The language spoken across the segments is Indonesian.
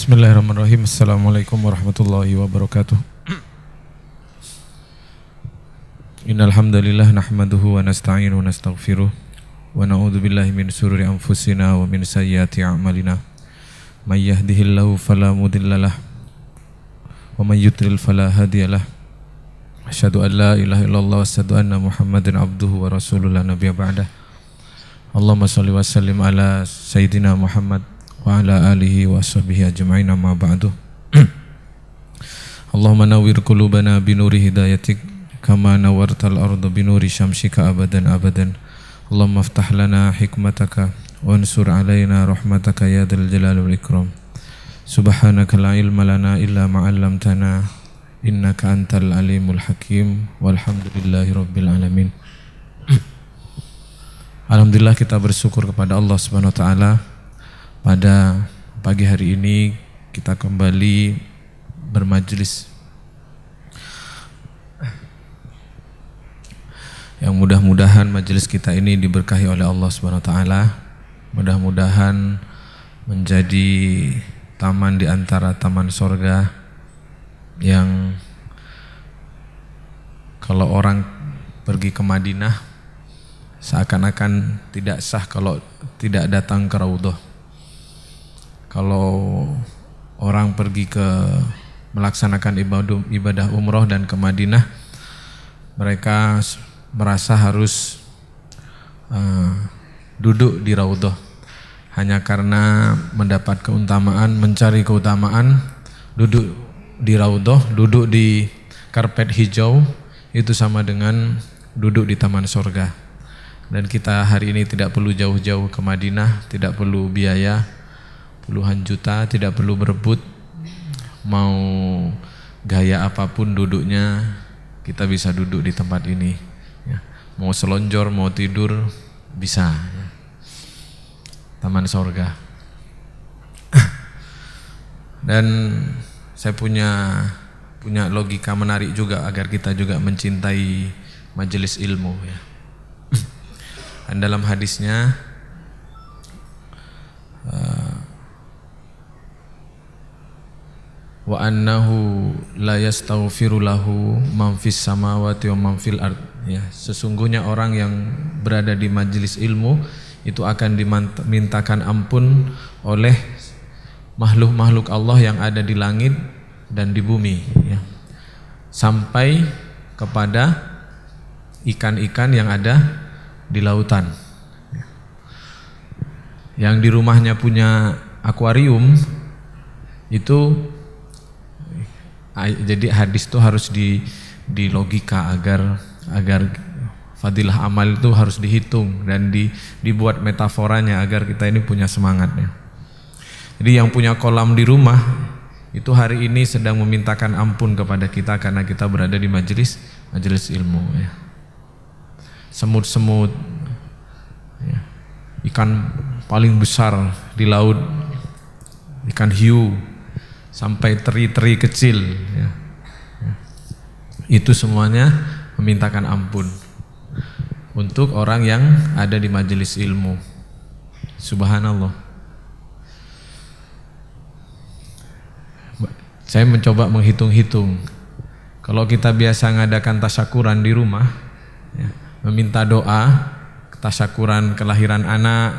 Bismillahirrahmanirrahim. Assalamualaikum warahmatullahi wabarakatuh. Innal hamdalillah nahmaduhu wa nasta'inuhu wa nastaghfiruh wa na'udzu billahi min shururi anfusina wa min sayyiati a'malina. May yahdihillahu fala mudhillalah wa may yudlil fala hadiyalah. Asyhadu an la ilaha illallah wa asyhadu anna Muhammadan abduhu wa rasuluhu la nabiyya ba'dah. Allahumma shalli wa sallim ala sayyidina Muhammad wa ala alihi wa sahbihi ajma'in, amma ba'du. Allahumma nawwir qulubana binuri hidayatik kama nawwartal arda binuri syamsika abadan abadan. Allahumma aftah lana hikmataka wansur alaina rahmataka ya dzal jalali wal ikram. Subhanaka la ilma lana illa ma 'allamtana innaka antal alimul hakim. Walhamdulillahi rabbil alamin. Alhamdulillah, kita bersyukur kepada Allah Subhanahu wa taala. Pada pagi hari ini kita kembali bermajelis yang mudah-mudahan majelis kita ini diberkahi oleh Allah Subhanahu wa taala. Mudah-mudahan menjadi taman di antara taman sorga yang kalau orang pergi ke Madinah seakan-akan tidak sah kalau tidak datang ke Raudhah. Kalau orang pergi ke melaksanakan ibadah umroh dan ke Madinah, mereka merasa harus duduk di Raudhah. Hanya karena mendapat keutamaan, mencari keutamaan, duduk di Raudhah, duduk di karpet hijau, itu sama dengan duduk di taman sorga. Dan kita hari ini tidak perlu jauh-jauh ke Madinah, tidak perlu biaya puluhan juta, tidak perlu berebut, mau gaya apapun duduknya, kita bisa duduk di tempat ini ya. Mau selonjor, mau tidur, bisa ya. Taman sorga. Dan saya punya logika menarik juga agar kita juga mencintai majelis ilmu ya. Dan dalam hadisnya wa annahu la yastaghfiru lahu man fis samawati wa man fil ard ya, sesungguhnya orang yang berada di majelis ilmu itu akan dimintakan ampun oleh makhluk-makhluk Allah yang ada di langit dan di bumi ya, sampai kepada ikan-ikan yang ada di lautan ya. Yang di rumahnya punya akuarium itu, jadi hadis itu harus di logika agar fadilah amal itu harus dihitung dan dibuat metaforanya agar kita ini punya semangatnya. Jadi yang punya kolam di rumah itu hari ini sedang memintakan ampun kepada kita karena kita berada di majelis ilmu ya. Semut-semut ya. Ikan paling besar di laut, ikan hiu, sampai teri-teri kecil ya. Itu semuanya memintakan ampun untuk orang yang ada di majelis ilmu. Subhanallah. Saya mencoba menghitung-hitung. Kalau kita biasa ngadakan tasyakuran di rumah ya, meminta doa, tasyakuran kelahiran anak,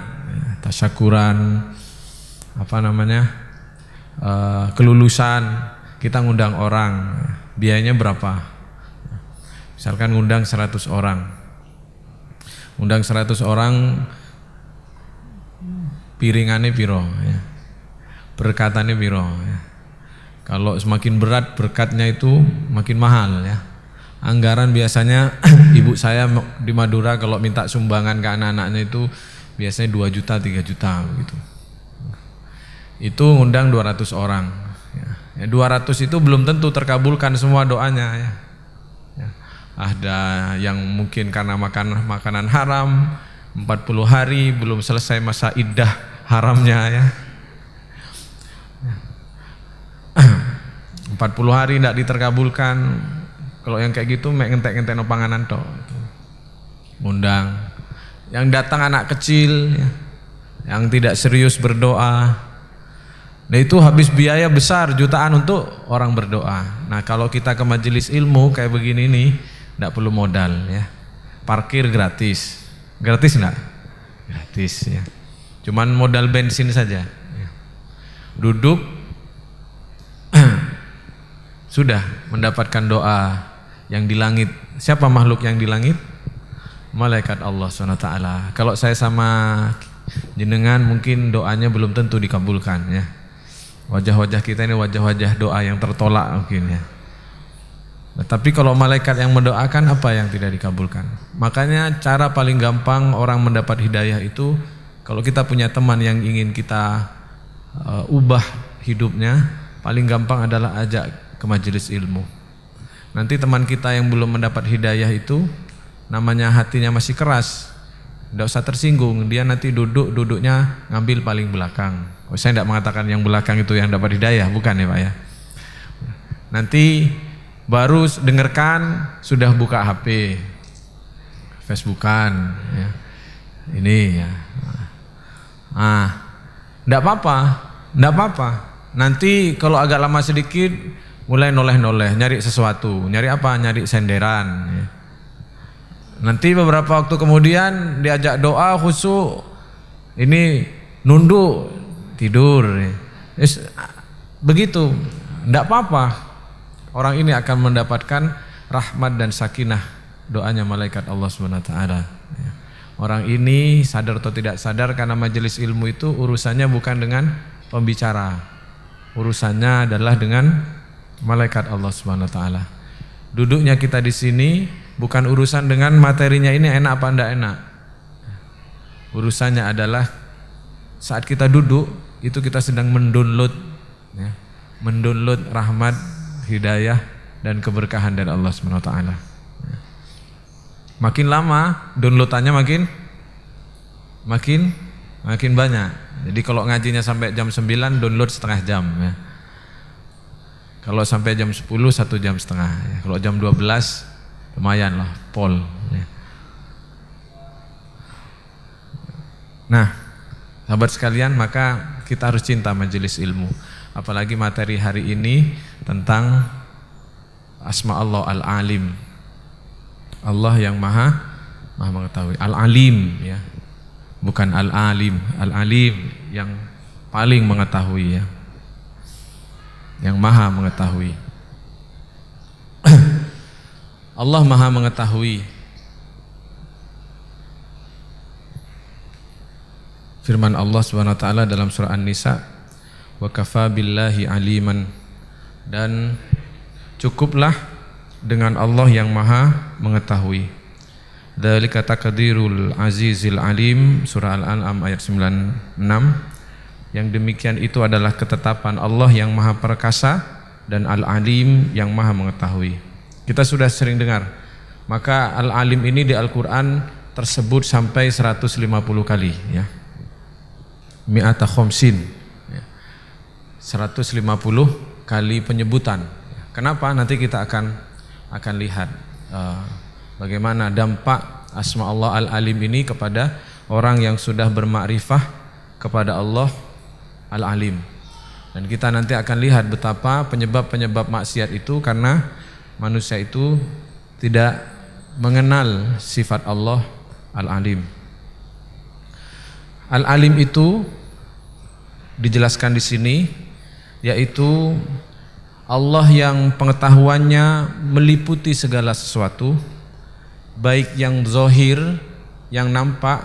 tasyakuran kelulusan, kita ngundang orang, biayanya berapa? Misalkan ngundang 100 orang. Ngundang 100 orang, piringannya piro ya. Berkatannya piro ya. Kalau semakin berat berkatnya itu makin mahal ya. Anggaran biasanya ibu saya di Madura kalau minta sumbangan ke anak-anaknya itu biasanya 2 juta, 3 juta gitu. Itu ngundang 200 orang ya. 200 itu belum tentu terkabulkan semua doanya ya. Ada yang mungkin karena makan makanan haram 40 hari belum selesai masa iddah haramnya ya. 40 hari tidak diterkabulkan. Kalau yang kayak gitu mek ngentek-ngentek no panganan tok. Ngundang. Yang datang anak kecil ya, yang tidak serius berdoa, Nah itu habis biaya besar jutaan untuk orang berdoa. Nah kalau kita ke majelis ilmu kayak begini nih, tidak perlu modal ya. Parkir gratis, gratis enggak? Gratis ya. Cuman modal bensin saja. Duduk sudah mendapatkan doa yang di langit. Siapa makhluk yang di langit? Malaikat Allah SWT. Kalau saya sama jenengan mungkin doanya belum tentu dikabulkan ya. Wajah-wajah kita ini wajah-wajah doa yang tertolak mungkin ya. Nah, tapi kalau malaikat yang mendoakan, apa yang tidak dikabulkan? Makanya cara paling gampang orang mendapat hidayah itu, kalau kita punya teman yang ingin kita ubah hidupnya, paling gampang adalah ajak ke majelis ilmu. Nanti teman kita yang belum mendapat hidayah itu, namanya hatinya masih keras, tidak usah tersinggung, dia nanti duduknya ngambil paling belakang. Saya tidak mengatakan yang belakang itu yang dapat hidayah, bukan ya Pak ya. Nanti baru dengarkan sudah buka HP, Facebookan, ya. Ini ya. Tidak apa-apa. Nanti kalau agak lama sedikit mulai noleh-noleh, nyari sesuatu, nyari apa? Nyari senderan. Ya. Nanti beberapa waktu kemudian diajak doa khusyuk, ini nunduk tidur. Begitu, tidak apa-apa. Orang ini akan mendapatkan rahmat dan sakinah doanya malaikat Allah SWT. Orang ini sadar atau tidak sadar, karena majelis ilmu itu urusannya bukan dengan pembicara, urusannya adalah dengan malaikat Allah SWT. Duduknya kita di sini bukan urusan dengan materinya ini enak apa enggak enak. Urusannya adalah saat kita duduk itu kita sedang mendownload ya, mendownload rahmat, hidayah dan keberkahan dari Allah SWT. Makin lama downloadannya makin banyak. Jadi kalau ngajinya sampai jam 9, download setengah jam ya. Kalau sampai jam 10, 1 jam setengah ya. Kalau jam 12 lumayan lah, pol ya. Nah, sahabat sekalian, maka kita harus cinta majelis ilmu. Apalagi materi hari ini tentang asma Allah Al-Alim. Allah yang maha mengetahui. Al-Alim ya. Bukan Al-Alim. Al-Alim yang paling mengetahui ya. Yang maha mengetahui. Allah maha mengetahui. Firman Allah SWT dalam surah An-Nisa, wa kafa billahi aliman, dan cukuplah dengan Allah yang maha mengetahui. Dzalika taqdirul azizil alim, surah Al-An'am ayat 96. Yang demikian itu adalah ketetapan Allah yang maha perkasa dan Al-Alim yang maha mengetahui. Kita sudah sering dengar, maka Al-Alim ini di Al-Quran tersebut sampai 150 kali ya. Mi'ata khomsin ya. 150 kali penyebutan. Kenapa? Nanti kita akan lihat bagaimana dampak asma Allah Al-Alim ini kepada orang yang sudah bermakrifah kepada Allah Al-Alim. Dan kita nanti akan lihat betapa penyebab-penyebab maksiat itu karena manusia itu tidak mengenal sifat Allah Al-Alim. Al-Alim itu dijelaskan di sini, yaitu Allah yang pengetahuannya meliputi segala sesuatu, baik yang zahir, yang nampak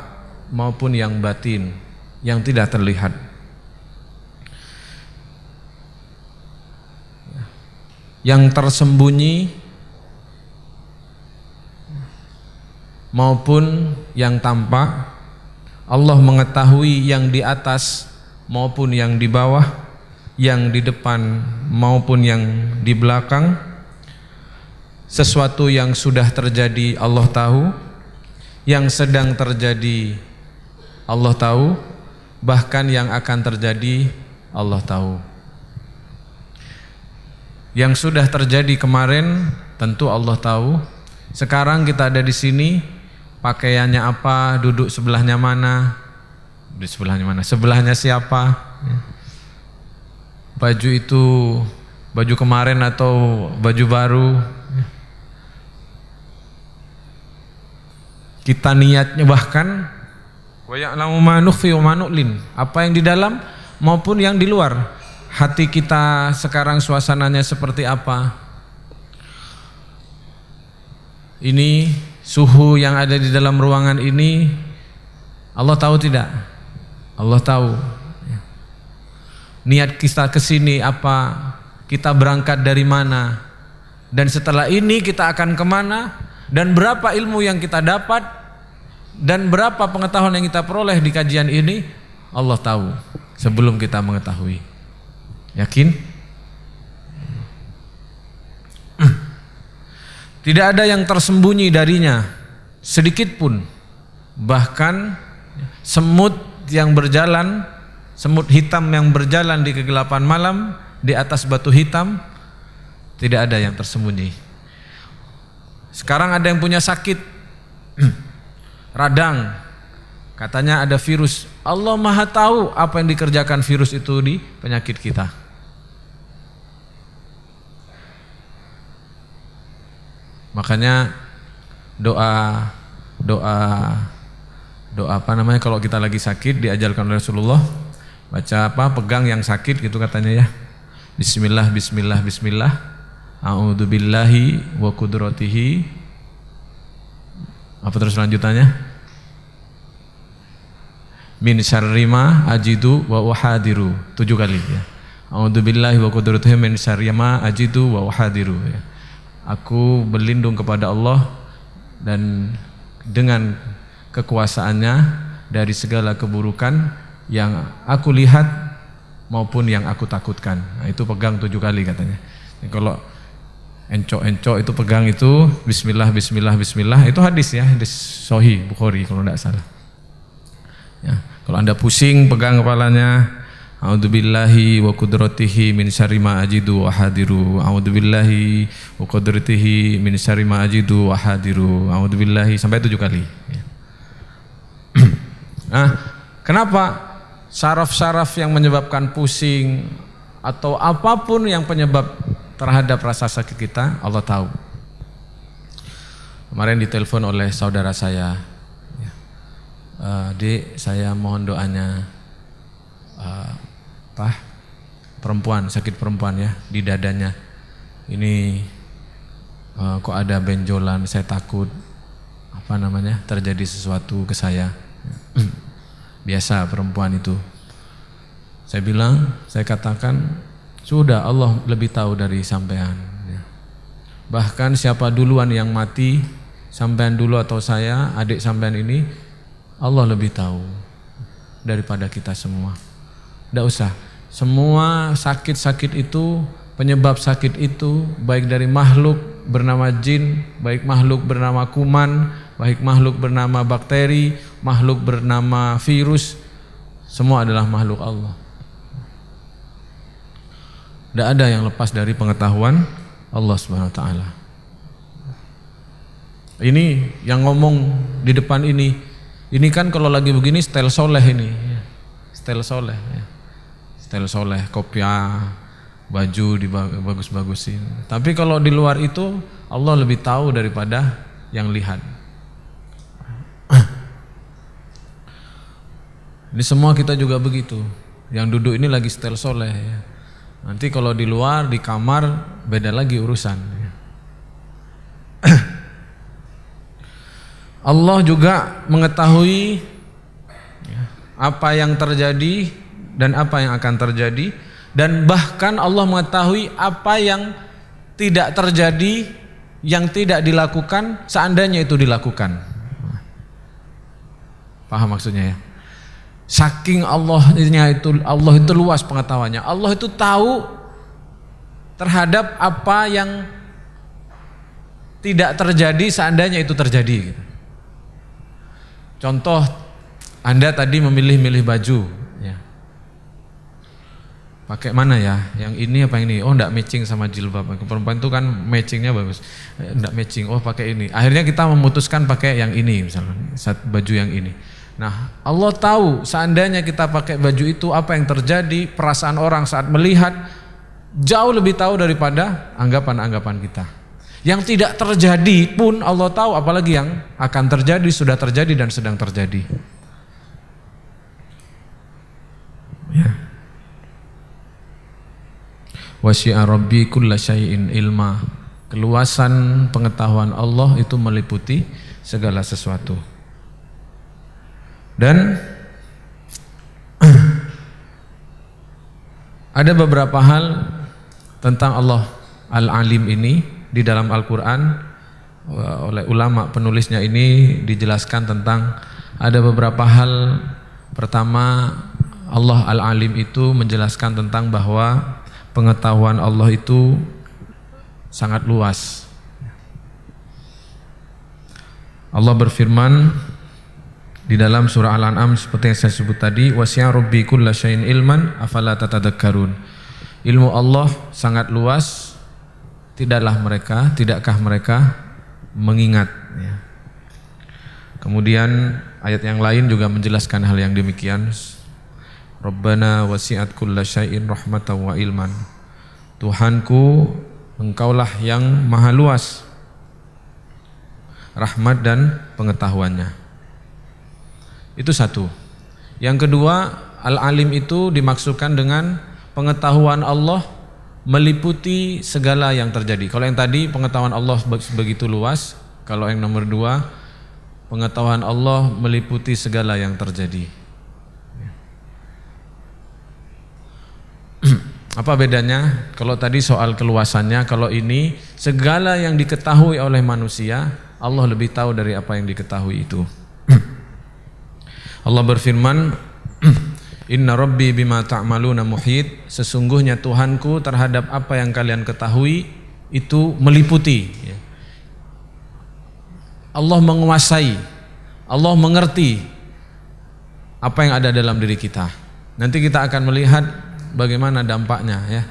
maupun yang batin, yang tidak terlihat. Yang tersembunyi maupun yang tampak. Allah mengetahui yang di atas maupun yang di bawah, yang di depan maupun yang di belakang. Sesuatu yang sudah terjadi Allah tahu, yang sedang terjadi Allah tahu, bahkan yang akan terjadi Allah tahu. Yang sudah terjadi kemarin tentu Allah tahu. Sekarang kita ada di sini, pakaiannya apa, duduk sebelahnya mana, sebelahnya siapa. baju itu baju kemarin atau baju baru, kita niatnya bahkan wa ya'lamu ma nukhfi wa ma nu'lin, apa yang di dalam maupun yang di luar. Hati kita sekarang suasananya seperti apa? Ini suhu yang ada di dalam ruangan ini, Allah tahu tidak? Allah tahu. Niat kita ke sini apa? Kita berangkat dari mana? Dan setelah ini kita akan kemana? Dan berapa ilmu yang kita dapat? Dan berapa pengetahuan yang kita peroleh di kajian ini? Allah tahu sebelum kita mengetahui. Yakin? Tidak ada yang tersembunyi darinya sedikit pun. Bahkan semut yang berjalan, semut hitam yang berjalan di kegelapan malam di atas batu hitam, tidak ada yang tersembunyi. Sekarang ada yang punya sakit radang, katanya ada virus. Allah Maha tahu apa yang dikerjakan virus itu di penyakit kita. Makanya doa apa namanya kalau kita lagi sakit diajarkan oleh Rasulullah, baca apa, pegang yang sakit gitu katanya ya. Bismillah, bismillah, bismillah. A'udzubillahi wa qudratihi. Apa terus lanjutannya? Min syarri ma ajidu wa uhadiru. 7 kali ya. A'udzubillahi wa qudratihi min syarri ma ajidu wa uhadiru ya. Aku berlindung kepada Allah dan dengan kekuasaannya dari segala keburukan yang aku lihat maupun yang aku takutkan. Nah, itu pegang 7 kali katanya. Jadi kalau encok-encok itu pegang itu bismillah, bismillah, bismillah, itu hadis ya, hadis Sahih Bukhari kalau tidak salah ya. Kalau Anda pusing pegang kepalanya, a'udzubillahi wa qudratihi min syarri ma ajidu wa hadiru. A'udzubillahi wa qudratihi min syarri ma ajidu wa hadiru. A'udzubillahi sampai 7 kali ya. Nah, kenapa syaraf-syaraf yang menyebabkan pusing atau apapun yang penyebab terhadap rasa sakit kita, Allah tahu. Kemarin ditelepon oleh saudara saya ya. Dek, saya mohon doanya perempuan, sakit perempuan ya di dadanya ini, kok ada benjolan, saya takut apa namanya terjadi sesuatu ke saya. Biasa perempuan itu. Saya katakan sudah, Allah lebih tahu dari sampean ya. Bahkan siapa duluan yang mati, sampean dulu atau saya, adik sampean ini, Allah lebih tahu daripada kita semua. Tidak usah. Semua sakit-sakit itu, penyebab sakit itu, baik dari makhluk bernama jin, baik makhluk bernama kuman, baik makhluk bernama bakteri, makhluk bernama virus, semua adalah makhluk Allah. Tidak ada yang lepas dari pengetahuan Allah Subhanahu wa taala. Ini yang ngomong di depan ini kan kalau lagi begini style soleh ini, style soleh ya. Style soleh, kopiah, baju dibagus-bagusin. Tapi kalau di luar itu Allah lebih tahu daripada yang lihat. Ini semua kita juga begitu. Yang duduk ini lagi style soleh ya. Nanti kalau di luar, di kamar beda lagi urusan. Allah juga mengetahui apa yang terjadi dan apa yang akan terjadi, dan bahkan Allah mengetahui apa yang tidak terjadi, yang tidak dilakukan seandainya itu dilakukan. Paham maksudnya ya? Saking Allah itu luas pengetahuannya. Allah itu tahu terhadap apa yang tidak terjadi seandainya itu terjadi. Contoh, Anda tadi memilih baju, ya. Pakai mana ya? Yang ini apa yang ini? Oh, enggak matching sama jilbab. Perempuan itu kan matchingnya bagus. Enggak matching. Oh, pakai ini. Akhirnya kita memutuskan pakai yang ini, misalnya baju yang ini. Nah, Allah tahu seandainya kita pakai baju itu apa yang terjadi, perasaan orang saat melihat jauh lebih tahu daripada anggapan-anggapan kita. Yang tidak terjadi pun Allah tahu, apalagi yang akan terjadi, sudah terjadi dan sedang terjadi. Ya. Wasi'a rabbi kulla syai'in ilma. Keluasan pengetahuan Allah itu meliputi segala sesuatu. Dan ada beberapa hal tentang Allah Al-Alim ini di dalam Al-Quran oleh ulama penulisnya ini dijelaskan tentang ada beberapa hal. Pertama, Allah Al-Alim itu menjelaskan tentang bahwa pengetahuan Allah itu sangat luas. Allah berfirman di dalam surah Al-An'am seperti yang saya sebut tadi, wasi'a rabbi kulla syai'in ilman afala tatadakkarun. Ilmu Allah sangat luas, tidakkah mereka mengingat, ya. Kemudian ayat yang lain juga menjelaskan hal yang demikian. Rabbana wasi'at kulla syai'in rahmatan wa ilman. Tuhanku, Engkaulah yang maha luas rahmat dan pengetahuannya. Itu satu. Yang kedua, Al-Alim itu dimaksudkan dengan pengetahuan Allah meliputi segala yang terjadi. Kalau yang tadi pengetahuan Allah begitu luas, kalau yang nomor dua, pengetahuan Allah meliputi segala yang terjadi. Apa bedanya? Kalau tadi soal keluasannya, kalau ini segala yang diketahui oleh manusia, Allah lebih tahu dari apa yang diketahui itu. Allah berfirman, Inna Rabbi bima ta'maluna muhit. Sesungguhnya Tuhanku terhadap apa yang kalian ketahui itu meliputi. Allah menguasai, Allah mengerti apa yang ada dalam diri kita. Nanti kita akan melihat bagaimana dampaknya, ya.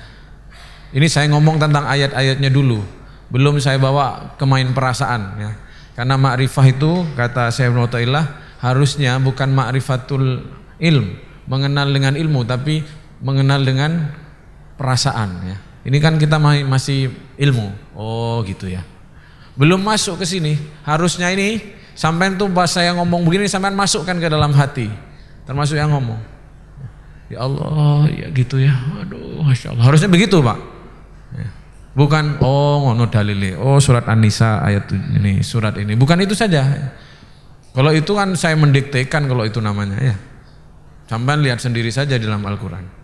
Ini saya ngomong tentang ayat-ayatnya dulu, belum saya bawa ke main perasaan, ya. Karena ma'rifah itu kata Syekh Ibnu Athaillah harusnya bukan ma'rifatul ilm, mengenal dengan ilmu, tapi mengenal dengan perasaan, ya. Ini kan kita masih ilmu. Oh, gitu ya. Belum masuk ke sini. Harusnya ini sampean tuh pas saya ngomong begini sampean masukkan ke dalam hati. Termasuk yang ngomong. Ya Allah, ya gitu ya. Aduh, Masya Allah. Harusnya begitu, Pak. Ya. Bukan ngono dalile. Surat An-Nisa ayat ini, surat ini. Bukan itu saja. Kalau itu kan saya mendiktekan kalau itu namanya, ya. Sampai lihat sendiri saja di dalam Al-Quran.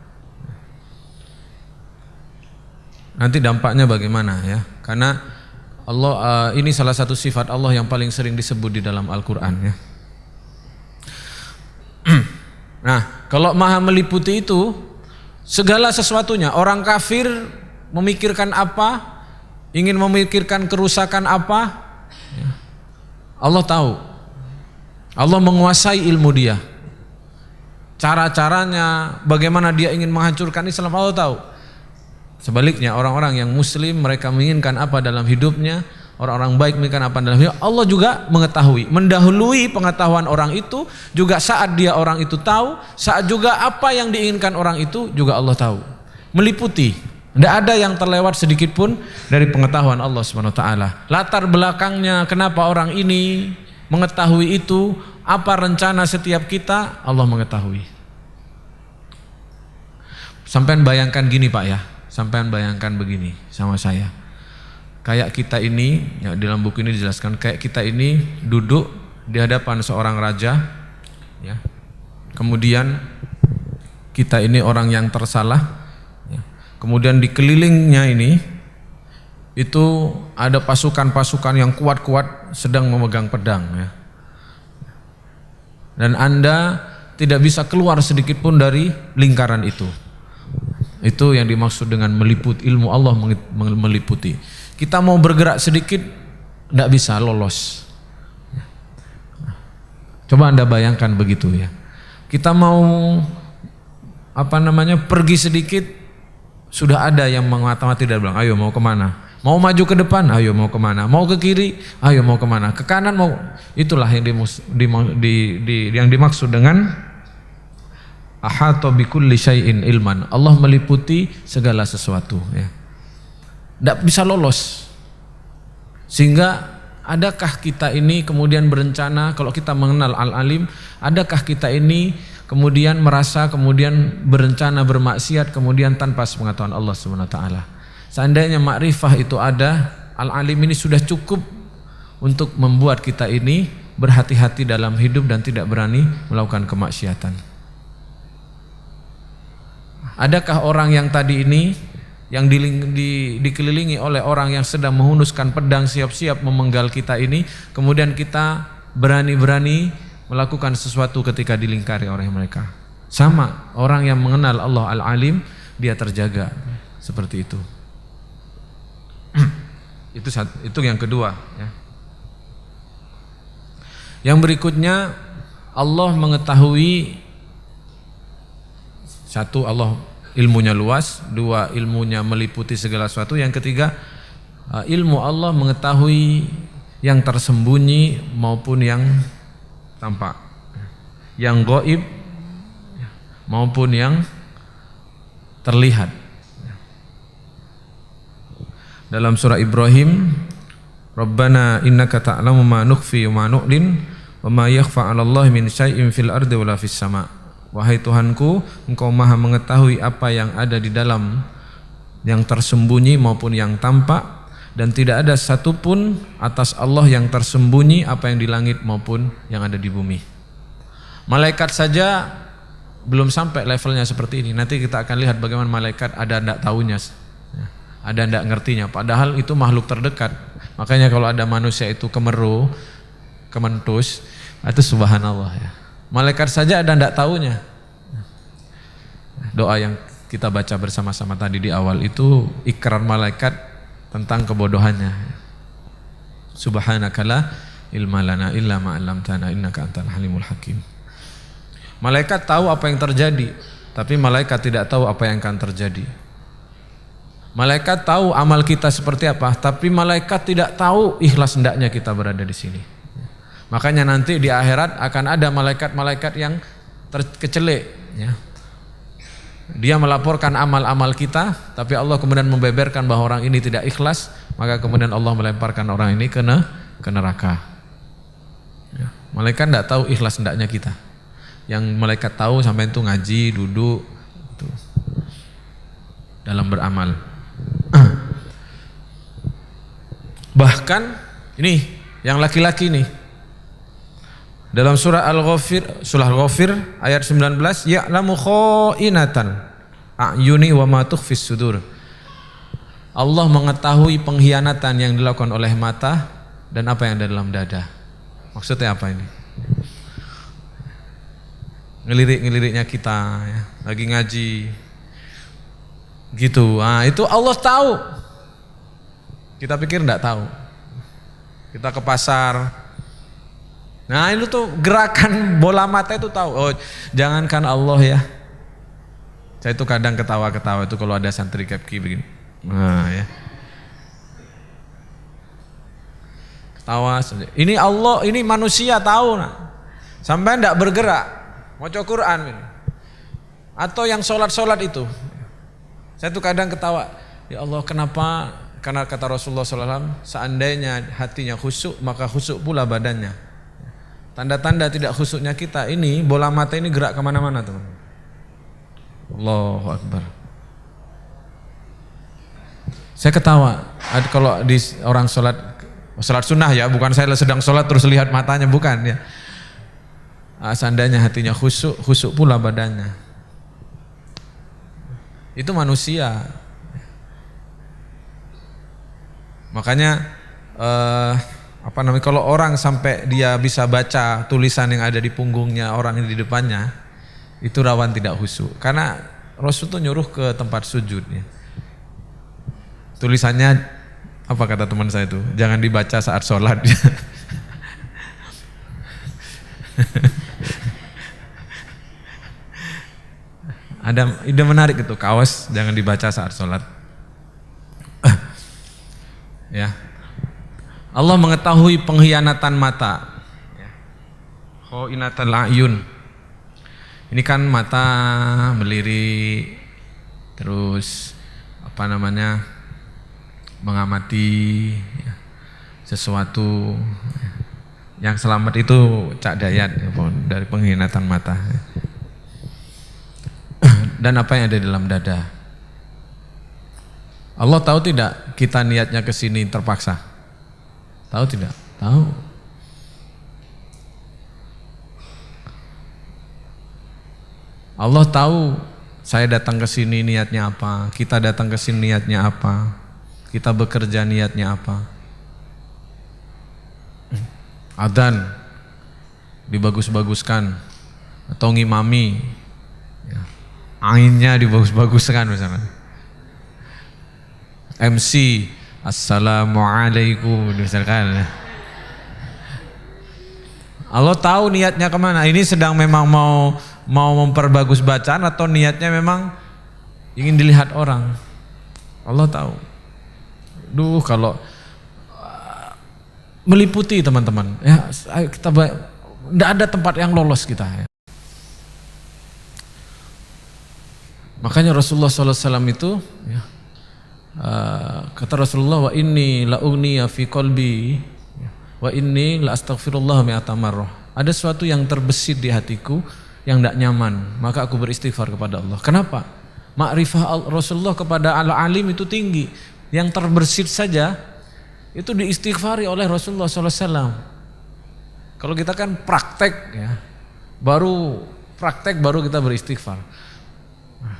Nanti dampaknya bagaimana, ya? Karena Allah ini salah satu sifat Allah yang paling sering disebut di dalam Al-Quran, ya. Nah, kalau maha meliputi itu segala sesuatunya. Orang kafir memikirkan apa, ingin memikirkan kerusakan apa, ya. Allah tahu. Allah menguasai ilmu dia. Cara-caranya, bagaimana dia ingin menghancurkan Islam, Allah tahu. Sebaliknya orang-orang yang muslim, mereka menginginkan apa dalam hidupnya, orang-orang baik menginginkan apa dalam hidupnya, Allah juga mengetahui, mendahului pengetahuan orang itu, juga saat dia orang itu tahu, saat juga apa yang diinginkan orang itu juga Allah tahu. Meliputi, tidak ada yang terlewat sedikit pun dari pengetahuan Allah SWT. Latar belakangnya, kenapa orang ini mengetahui itu, apa rencana setiap kita, Allah mengetahui. Sampean bayangkan gini, Pak, ya. Sampean bayangkan begini sama saya. Kayak kita ini, ya, dalam buku ini dijelaskan, kayak kita ini duduk di hadapan seorang raja, ya. Kemudian kita ini orang yang tersalah, ya. Kemudian di kelilingnya ini itu ada pasukan-pasukan yang kuat-kuat sedang memegang pedang, ya. Dan Anda tidak bisa keluar sedikit pun dari lingkaran itu. Itu yang dimaksud dengan meliput, ilmu Allah meliputi. Kita mau bergerak sedikit tidak bisa lolos. Coba Anda bayangkan begitu, ya. Kita mau pergi sedikit, sudah ada yang mengamati dan bilang, ayo mau kemana? Mau maju ke depan, ayo mau kemana? Mau ke kiri, ayo mau kemana? Ke kanan mau. Itulah yang yang dimaksud dengan ahata bikulli syai'in ilman. Allah meliputi segala sesuatu. Ya. Tidak bisa lolos. Sehingga adakah kita ini kemudian berencana, kalau kita mengenal Al-Alim, adakah kita ini kemudian merasa, kemudian berencana bermaksiat, kemudian tanpa sepengetahuan Allah Subhanahu wa taala. Seandainya makrifah itu ada, Al-Alim ini sudah cukup untuk membuat kita ini berhati-hati dalam hidup dan tidak berani melakukan kemaksiatan. Adakah orang yang tadi ini yang dikelilingi oleh orang yang sedang menghunuskan pedang siap-siap memenggal kita ini, kemudian kita berani-berani melakukan sesuatu ketika dilingkari oleh mereka? Sama, orang yang mengenal Allah Al-Alim, dia terjaga seperti itu. Itu yang kedua ya. Yang berikutnya, Allah mengetahui, satu, Allah ilmunya luas, dua, ilmunya meliputi segala sesuatu, yang ketiga, ilmu Allah mengetahui yang tersembunyi maupun yang tampak, yang gaib maupun yang terlihat. Dalam surah Ibrahim, Rabbana innaka ta'lamu ma nukhfi wa ma nu'lin wa ma yakhfa 'ala Allah min syai'in fil ardi wala fis sama'. Wahai Tuhanku, Engkau Maha mengetahui apa yang ada di dalam, yang tersembunyi maupun yang tampak, dan tidak ada satupun atas Allah yang tersembunyi apa yang di langit maupun yang ada di bumi. Malaikat saja belum sampai levelnya seperti ini. Nanti kita akan lihat bagaimana malaikat ada ndak tahunya, ada ndak ngertinya, padahal itu makhluk terdekat. Makanya kalau ada manusia itu kementus, itu subhanallah ya. Malaikat saja ada ndak tahunya. Doa yang kita baca bersama-sama tadi di awal itu ikrar malaikat tentang kebodohannya. Subhanaka la ilma lana illa ma 'allamtana innaka antal halimul hakim. Malaikat tahu apa yang terjadi, tapi malaikat tidak tahu apa yang akan terjadi. Malaikat tahu amal kita seperti apa, tapi malaikat tidak tahu ikhlas hendaknya kita berada di sini. Makanya nanti di akhirat akan ada malaikat-malaikat yang terkecelek ya. Dia melaporkan amal-amal kita, tapi Allah kemudian membeberkan bahwa orang ini tidak ikhlas, maka kemudian Allah melemparkan orang ini ke neraka. Ya. Malaikat tidak tahu ikhlas hendaknya kita. Yang malaikat tahu sampai itu ngaji, duduk itu, dalam beramal. Bahkan ini yang laki-laki nih, dalam surah Al-Ghafir ayat 19, ya'lamu kha'inatan a'yuni wa ma tukhfis sudur. Allah mengetahui pengkhianatan yang dilakukan oleh mata dan apa yang ada dalam dada. Maksudnya apa ini? Ngelirik-ngeliriknya kita ya, lagi ngaji gitu. Nah, itu Allah tahu. Kita pikir enggak tahu. Kita ke pasar. Nah, itu tuh gerakan bola mata itu tahu. Oh, jangankan Allah ya. Saya itu kadang ketawa-ketawa itu kalau ada santri kepki begini. Nah, ya. Ketawa saja. Ini Allah, ini manusia tahu nah. Sampai enggak bergerak. Maca Quran ini. Atau yang sholat-sholat itu. Saya tuh kadang ketawa. Ya Allah, kenapa? Karena kata Rasulullah SAW, seandainya hatinya khusyuk, maka khusyuk pula badannya. Tanda-tanda tidak khusyuknya kita ini, bola mata ini gerak kemana-mana teman. Allahu Akbar. Saya ketawa. Kalau di orang sholat sunnah ya, bukan saya sedang sholat terus lihat matanya, bukan ya. Seandainya hatinya khusyuk, khusyuk pula badannya. Itu manusia. Makanya kalau orang sampai dia bisa baca tulisan yang ada di punggungnya orang ini di depannya, itu rawan tidak khusyuk. Karena Rasul itu nyuruh ke tempat sujud ya. Tulisannya apa kata teman saya itu? Jangan dibaca saat sholat. Ada ide menarik itu, kaos jangan dibaca saat sholat. Allah mengetahui pengkhianatan mata. Kha'inatul a'yun. Ini kan mata melirik, terus mengamati sesuatu. Yang selamat itu Cak Dayat dari pengkhianatan mata. Dan apa yang ada dalam dada. Allah tahu tidak kita niatnya ke sini terpaksa? Tahu tidak? Tahu. Allah tahu saya datang ke sini niatnya apa, kita datang ke sini niatnya apa, kita bekerja niatnya apa. Adzan dibagus-baguskan atau ngimami, ya, ainnya dibagus-baguskan misalnya. MC Assalamualaikum misalkan. Allah tahu niatnya kemana. Ini sedang memang mau memperbagus bacaan atau niatnya memang ingin dilihat orang. Allah tahu. Duh, kalau meliputi teman-teman, ya kita tidak ada tempat yang lolos kita. Ya. Makanya Rasulullah SAW itu, ya, kata Rasulullah, wa inni la ugniya fi qalbi, wa inni la astaghfirullah mi'ata marrah. Ada sesuatu yang terbesit di hatiku yang tidak nyaman, maka aku beristighfar kepada Allah. Kenapa? Ma'rifah Rasulullah kepada al-alim itu tinggi. Yang terbesit saja itu diistighfari oleh Rasulullah SAW. Kalau kita kan praktek, ya, baru kita beristighfar.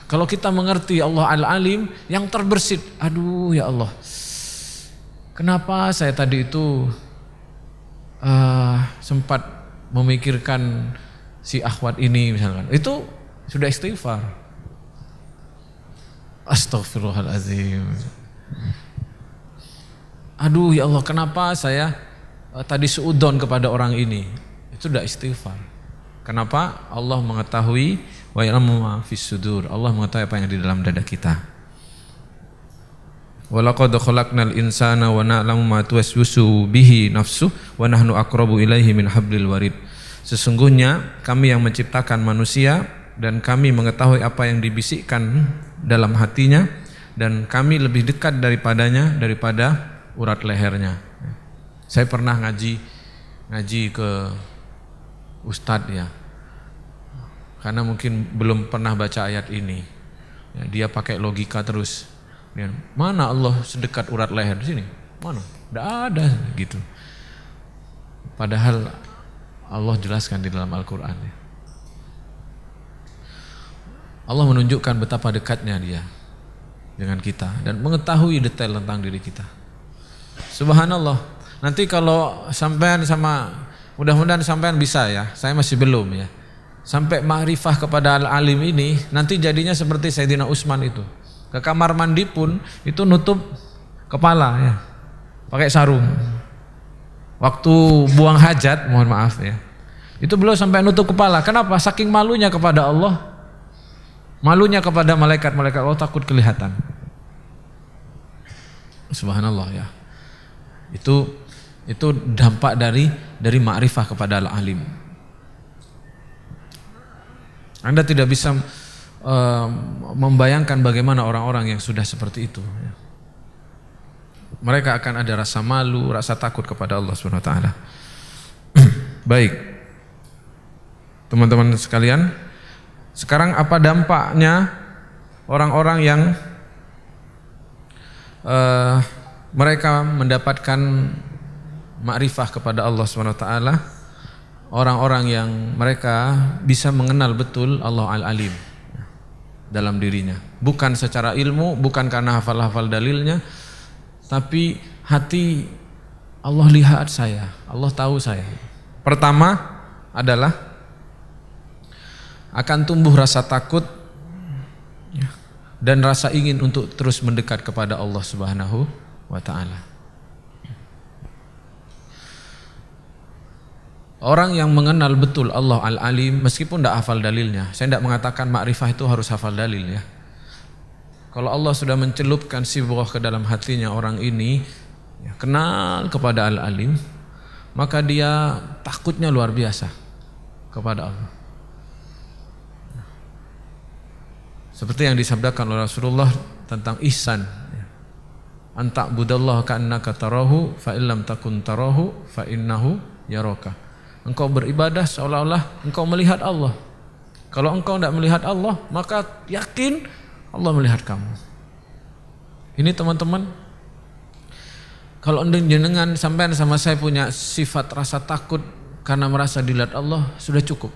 Kalau kita mengerti Allah al-alim yang terbersit, aduh ya Allah, kenapa saya tadi itu sempat memikirkan si akhwat ini misalkan, itu sudah istighfar. Astaghfirullahaladzim. Aduh ya Allah, kenapa saya tadi suudzon kepada orang ini, itu sudah istighfar. Kenapa? Allah mengetahui wa ya'lamu ma fis sudur. Allah mengetahui apa yang di dalam dada kita. Wa laqad khalaqnal insana wa na'lamu ma tuwaswisu bihi nafsuhu wa nahnu aqrabu ilaihi min hablil warid. Sesungguhnya kami yang menciptakan manusia dan kami mengetahui apa yang dibisikkan dalam hatinya dan kami lebih dekat daripadanya daripada urat lehernya. Saya pernah ngaji ke ustadz, ya, karena mungkin belum pernah baca ayat ini, ya, dia pakai logika terus. Mana Allah sedekat urat leher di sini? Mana? Tidak ada gitu. Padahal Allah jelaskan di dalam Al-Quran. Allah menunjukkan betapa dekatnya Dia dengan kita dan mengetahui detail tentang diri kita. Subhanallah. Nanti kalau sampean mudah-mudahan sampean bisa, ya. Saya masih belum, ya. Sampai ma'rifah kepada al-alim ini nanti jadinya seperti Sayyidina Utsman itu. Ke kamar mandi pun itu nutup kepala, ya. Pakai sarung. Waktu buang hajat, mohon maaf, ya. Itu beliau sampai nutup kepala. Kenapa? Saking malunya kepada Allah. Malunya kepada malaikat-malaikat Allah, takut kelihatan. Subhanallah, ya. Itu dampak dari ma'rifah kepada al-alim. Anda tidak bisa membayangkan bagaimana orang-orang yang sudah seperti itu. Mereka akan ada rasa malu, rasa takut kepada Allah Subhanahu wa taala. Baik. Teman-teman sekalian, sekarang apa dampaknya orang-orang yang mereka mendapatkan ma'rifah kepada Allah SWT, orang-orang yang mereka bisa mengenal betul Allah al-alim dalam dirinya, bukan secara ilmu, bukan karena hafal-hafal dalilnya, tapi hati Allah lihat saya, Allah tahu saya. Pertama adalah akan tumbuh rasa takut dan rasa ingin untuk terus mendekat kepada Allah Subhanahu wa ta'ala. Orang yang mengenal betul Allah al-alim meskipun tidak hafal dalilnya. Saya tidak mengatakan ma'rifah itu harus hafal dalil, ya. Kalau Allah sudah mencelupkan sibghah ke dalam hatinya orang ini, ya, kenal kepada Al-Alim, maka dia takutnya luar biasa kepada Allah. Seperti yang disabdakan oleh Rasulullah tentang ihsan. Anta budallah ka'annaka tarahu fa illam takun tarahu fa innahu yaraka. Engkau beribadah seolah-olah engkau melihat Allah. Kalau engkau tidak melihat Allah, maka yakin Allah melihat kamu. Ini teman-teman, kalau jenengan sampean sama saya punya sifat rasa takut karena merasa dilihat Allah, sudah cukup.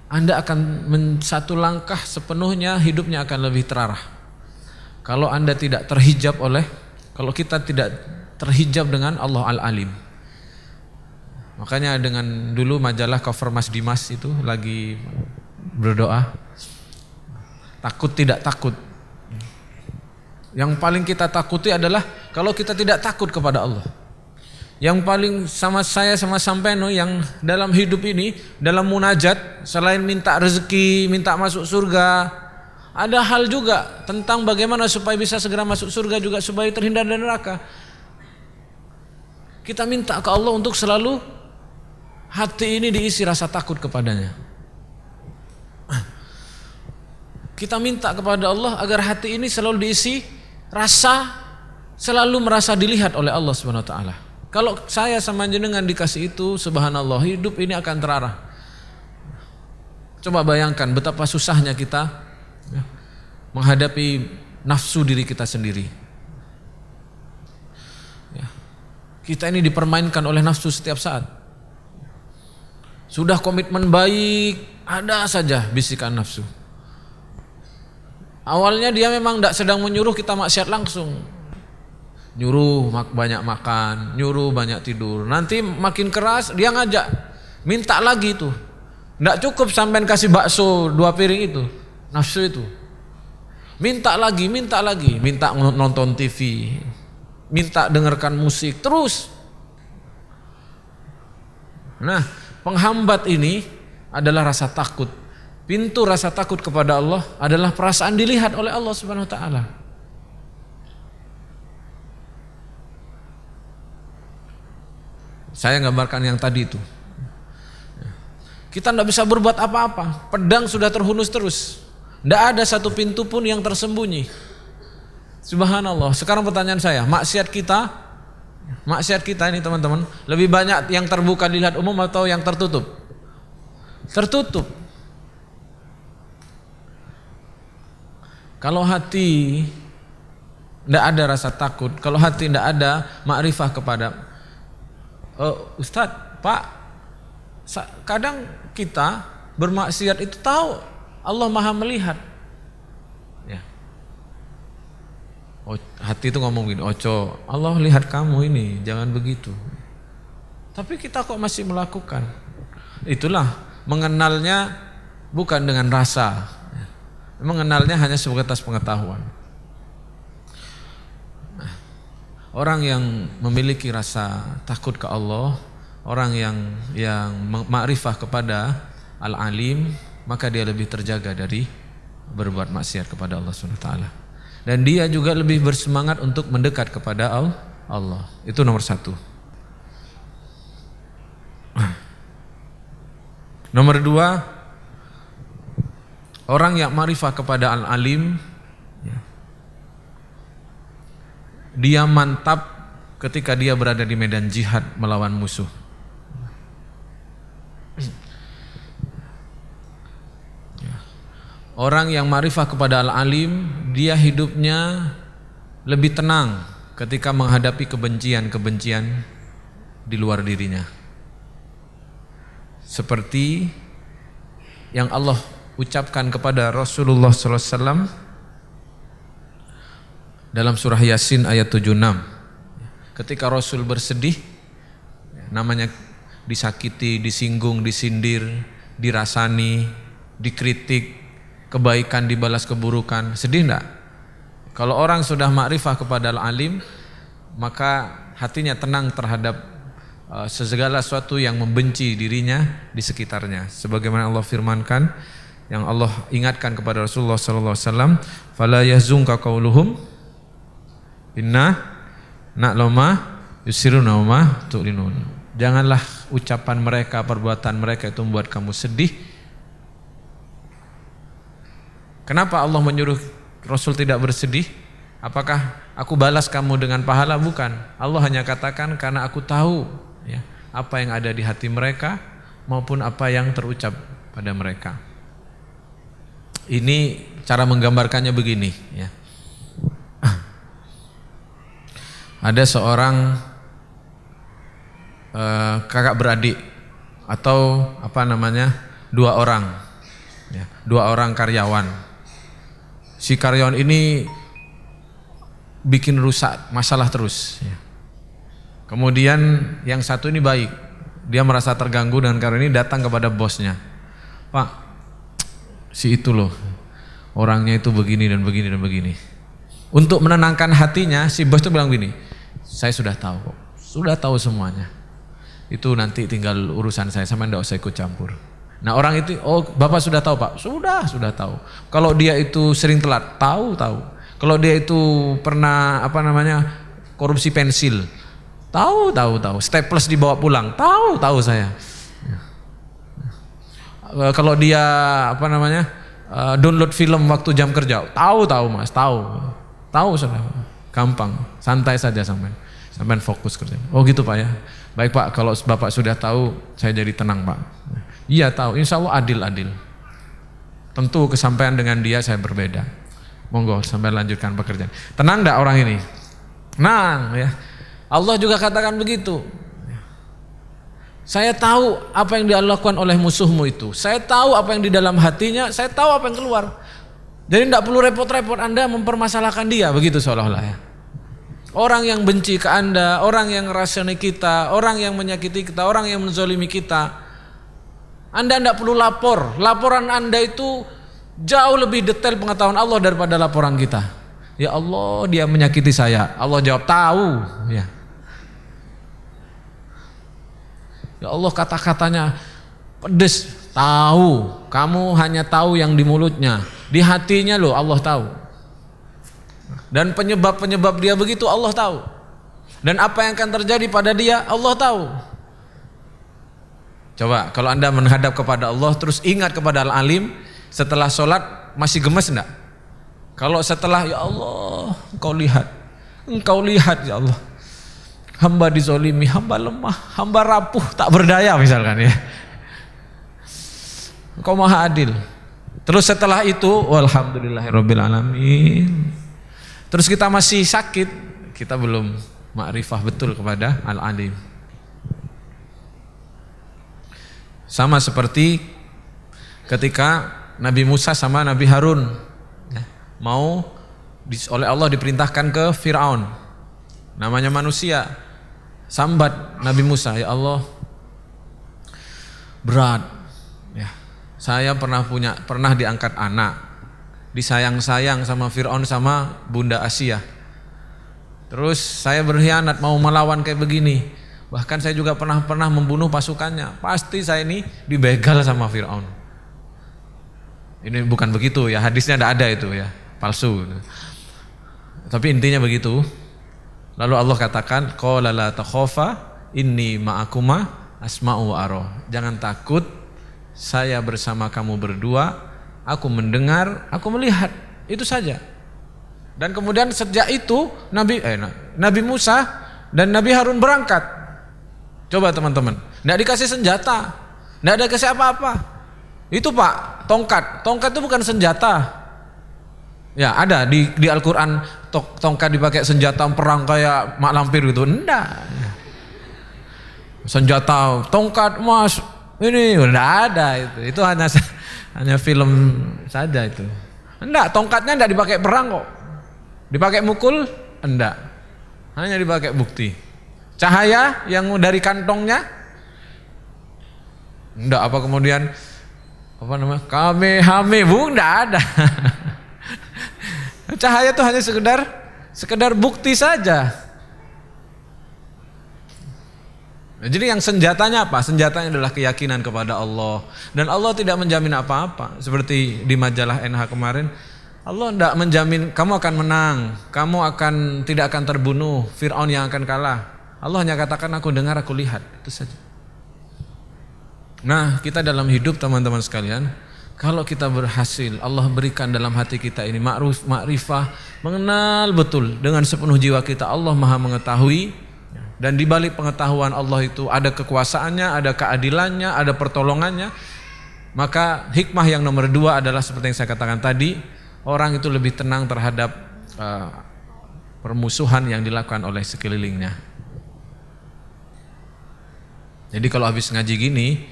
Anda akan satu langkah sepenuhnya hidupnya akan lebih terarah. Kalau Anda tidak terhijab kalau kita tidak terhijab dengan Allah Al-Alim. Makanya dengan dulu majalah cover Mas Dimas itu lagi berdoa, takut tidak takut. Yang paling kita takuti adalah kalau kita tidak takut kepada Allah. Yang paling sama saya sama sampean yang dalam hidup ini, dalam munajat, selain minta rezeki, minta masuk surga, ada hal juga tentang bagaimana supaya bisa segera masuk surga juga supaya terhindar dari neraka. Kita minta ke Allah untuk selalu hati ini diisi rasa takut kepadanya. Kita minta kepada Allah agar hati ini selalu diisi selalu merasa dilihat oleh Allah Subhanahu wa taala. Kalau saya sama jenengan dikasih itu, subhanallah, hidup ini akan terarah. Coba bayangkan betapa susahnya kita menghadapi nafsu diri kita sendiri. Kita ini dipermainkan oleh nafsu setiap saat. Sudah komitmen baik, ada saja bisikan nafsu. Awalnya dia memang tidak sedang menyuruh kita maksiat langsung. Nyuruh banyak makan, nyuruh banyak tidur. Nanti makin keras dia ngajak, minta lagi itu. Tidak cukup sampai kasih bakso 2 piring itu, nafsu itu. Minta lagi, minta nonton TV, minta dengarkan musik, terus. Nah, penghambat ini adalah rasa takut. Pintu rasa takut kepada Allah adalah perasaan dilihat oleh Allah Subhanahu wa taala. Saya gambarkan yang tadi itu. Kita tidak bisa berbuat apa-apa. Pedang sudah terhunus terus. Tidak ada satu pintu pun yang tersembunyi. Subhanallah. Sekarang pertanyaan saya, maksiat kita ini teman-teman, lebih banyak yang terbuka dilihat umum atau yang tertutup? Tertutup. Kalau hati tidak ada rasa takut, kalau hati tidak ada makrifah kepada Ustadz, Pak, kadang kita bermaksiat itu tahu Allah Maha melihat. Ya. Hati itu ngomong gini, Oco, Allah lihat kamu ini, jangan begitu. Tapi kita kok masih melakukan. Itulah mengenalnya bukan dengan rasa, mengenalnya hanya sebatas pengetahuan. Orang yang memiliki rasa takut ke Allah, orang yang makrifah kepada Al-Alim, maka dia lebih terjaga dari berbuat maksiat kepada Allah Subhanahu wa taala. Dan dia juga lebih bersemangat untuk mendekat kepada Allah. Itu nomor 1. Nomor 2, orang yang makrifah kepada Al-Alim, dia mantap ketika dia berada di medan jihad melawan musuh. Orang yang makrifah kepada Al-Alim, dia hidupnya lebih tenang ketika menghadapi kebencian-kebencian di luar dirinya. Seperti yang Allah ucapkan kepada Rasulullah SAW dalam surah Yasin ayat 76. Ketika Rasul bersedih, namanya disakiti, disinggung, disindir, dirasani, dikritik, kebaikan dibalas keburukan, sedih enggak? Kalau orang sudah makrifah kepada Al-Alim, maka hatinya tenang terhadap segala sesuatu yang membenci dirinya di sekitarnya. Sebagaimana Allah firmankan, yang Allah ingatkan kepada Rasulullah sallallahu alaihi wasallam, fala yahzunka qauluhum inna na'lamu ma yusirruna wa ma tu'linun. Janganlah ucapan mereka, perbuatan mereka itu membuat kamu sedih. Kenapa Allah menyuruh Rasul tidak bersedih? Apakah aku balas kamu dengan pahala? Bukan. Allah hanya katakan karena aku tahu ya, apa yang ada di hati mereka maupun apa yang terucap pada mereka. Ini cara menggambarkannya begini ya. Ada seorang kakak beradik atau apa namanya, dua orang ya, dua orang karyawan. Si karyawan ini bikin rusak masalah terus ya. Kemudian yang satu ini baik, dia merasa terganggu dengan karena ini, datang kepada bosnya, Pak, si itu loh orangnya itu begini dan begini dan begini. Untuk menenangkan hatinya, si bos itu bilang begini, saya sudah tahu kok, sudah tahu semuanya, itu nanti tinggal urusan saya, sama enggak usah ikut campur. Nah orang itu, oh bapak sudah tahu Pak, sudah tahu. Kalau dia itu sering telat, tahu. Kalau dia itu pernah apa namanya korupsi pensil, tahu. Staples dibawa pulang, tahu saya. Kalau dia apa namanya download film waktu jam kerja, tahu Mas, tahu sudah. Gampang, santai saja sampai fokus kerja. Oh gitu Pak ya. Baik Pak, kalau Bapak sudah tahu, saya jadi tenang Pak. Iya tahu, insya Allah adil. Tentu kesampaian dengan dia saya berbeda. Monggo sampai lanjutkan pekerjaan. Tenang enggak orang ini? Tenang ya. Allah juga katakan begitu. Saya tahu apa yang dia lakukan oleh musuhmu itu. Saya tahu apa yang di dalam hatinya, saya tahu apa yang keluar. Jadi tidak perlu repot-repot Anda mempermasalahkan dia, begitu seolah-olah ya. Orang yang benci ke Anda, orang yang ngerasani kita, orang yang menyakiti kita, orang yang menzolimi kita, Anda tidak perlu lapor. Laporan Anda itu jauh lebih detail pengetahuan Allah daripada laporan kita. Ya Allah, dia menyakiti saya. Allah jawab tahu. Ya Allah, kata-katanya pedes, tahu. Kamu hanya tahu yang di mulutnya, di hatinya loh Allah tahu. Dan penyebab-penyebab dia begitu Allah tahu. Dan apa yang akan terjadi pada dia Allah tahu. Coba kalau Anda menghadap kepada Allah terus ingat kepada Al-Alim, setelah sholat masih gemes enggak? Kalau setelah, ya Allah engkau lihat ya Allah, hamba dizolimi, hamba lemah, hamba rapuh, tak berdaya misalkan ya. Engkau maha adil. Terus setelah itu, walhamdulillahirabbil alamin. Terus kita masih sakit, kita belum ma'rifah betul kepada Al-Alim. Sama seperti ketika Nabi Musa sama Nabi Harun mau oleh Allah diperintahkan ke Fir'aun, namanya manusia, sambat Nabi Musa, ya Allah berat ya, saya pernah diangkat anak, disayang-sayang sama Fir'aun sama Bunda Asia, terus saya berkhianat mau melawan kayak begini, bahkan saya juga pernah membunuh pasukannya, pasti saya ini dibegal sama Fir'aun. Ini bukan begitu ya, hadisnya tidak ada itu ya, palsu. Tapi intinya begitu. Lalu Allah katakan, qala la takhafa inni ma'akuma asma'u wa ara. Jangan takut, saya bersama kamu berdua, aku mendengar, aku melihat. Itu saja. Dan kemudian sejak itu Nabi Musa dan Nabi Harun berangkat. Coba teman-teman, enggak dikasih senjata, enggak ada kasih apa-apa. Itu Pak, tongkat itu bukan senjata. Ya ada di Al-Quran tongkat dipakai senjata perang kayak mak lampir gitu, enggak. Senjata tongkat emas ini enggak ada itu hanya film saja itu. Enggak, tongkatnya enggak dipakai perang kok. Dipakai mukul enggak. Hanya dipakai bukti. Cahaya yang dari kantongnya enggak apa kemudian Kamehame, enggak ada. Cahaya itu hanya sekedar bukti saja. Jadi yang senjatanya apa? Senjatanya adalah keyakinan kepada Allah. Dan Allah tidak menjamin apa-apa. Seperti di majalah NH kemarin, Allah tidak menjamin kamu akan menang, kamu tidak akan terbunuh, Fir'aun yang akan kalah. Allah hanya katakan aku dengar, aku lihat, itu saja. Nah, kita dalam hidup teman-teman sekalian, kalau kita berhasil, Allah berikan dalam hati kita ini makrifah, mengenal betul dengan sepenuh jiwa kita Allah Maha mengetahui. Dan di balik pengetahuan Allah itu ada kekuasaannya, ada keadilannya, ada pertolongannya. Maka hikmah yang nomor 2 adalah seperti yang saya katakan tadi, orang itu lebih tenang terhadap permusuhan yang dilakukan oleh sekelilingnya. Jadi kalau habis ngaji gini,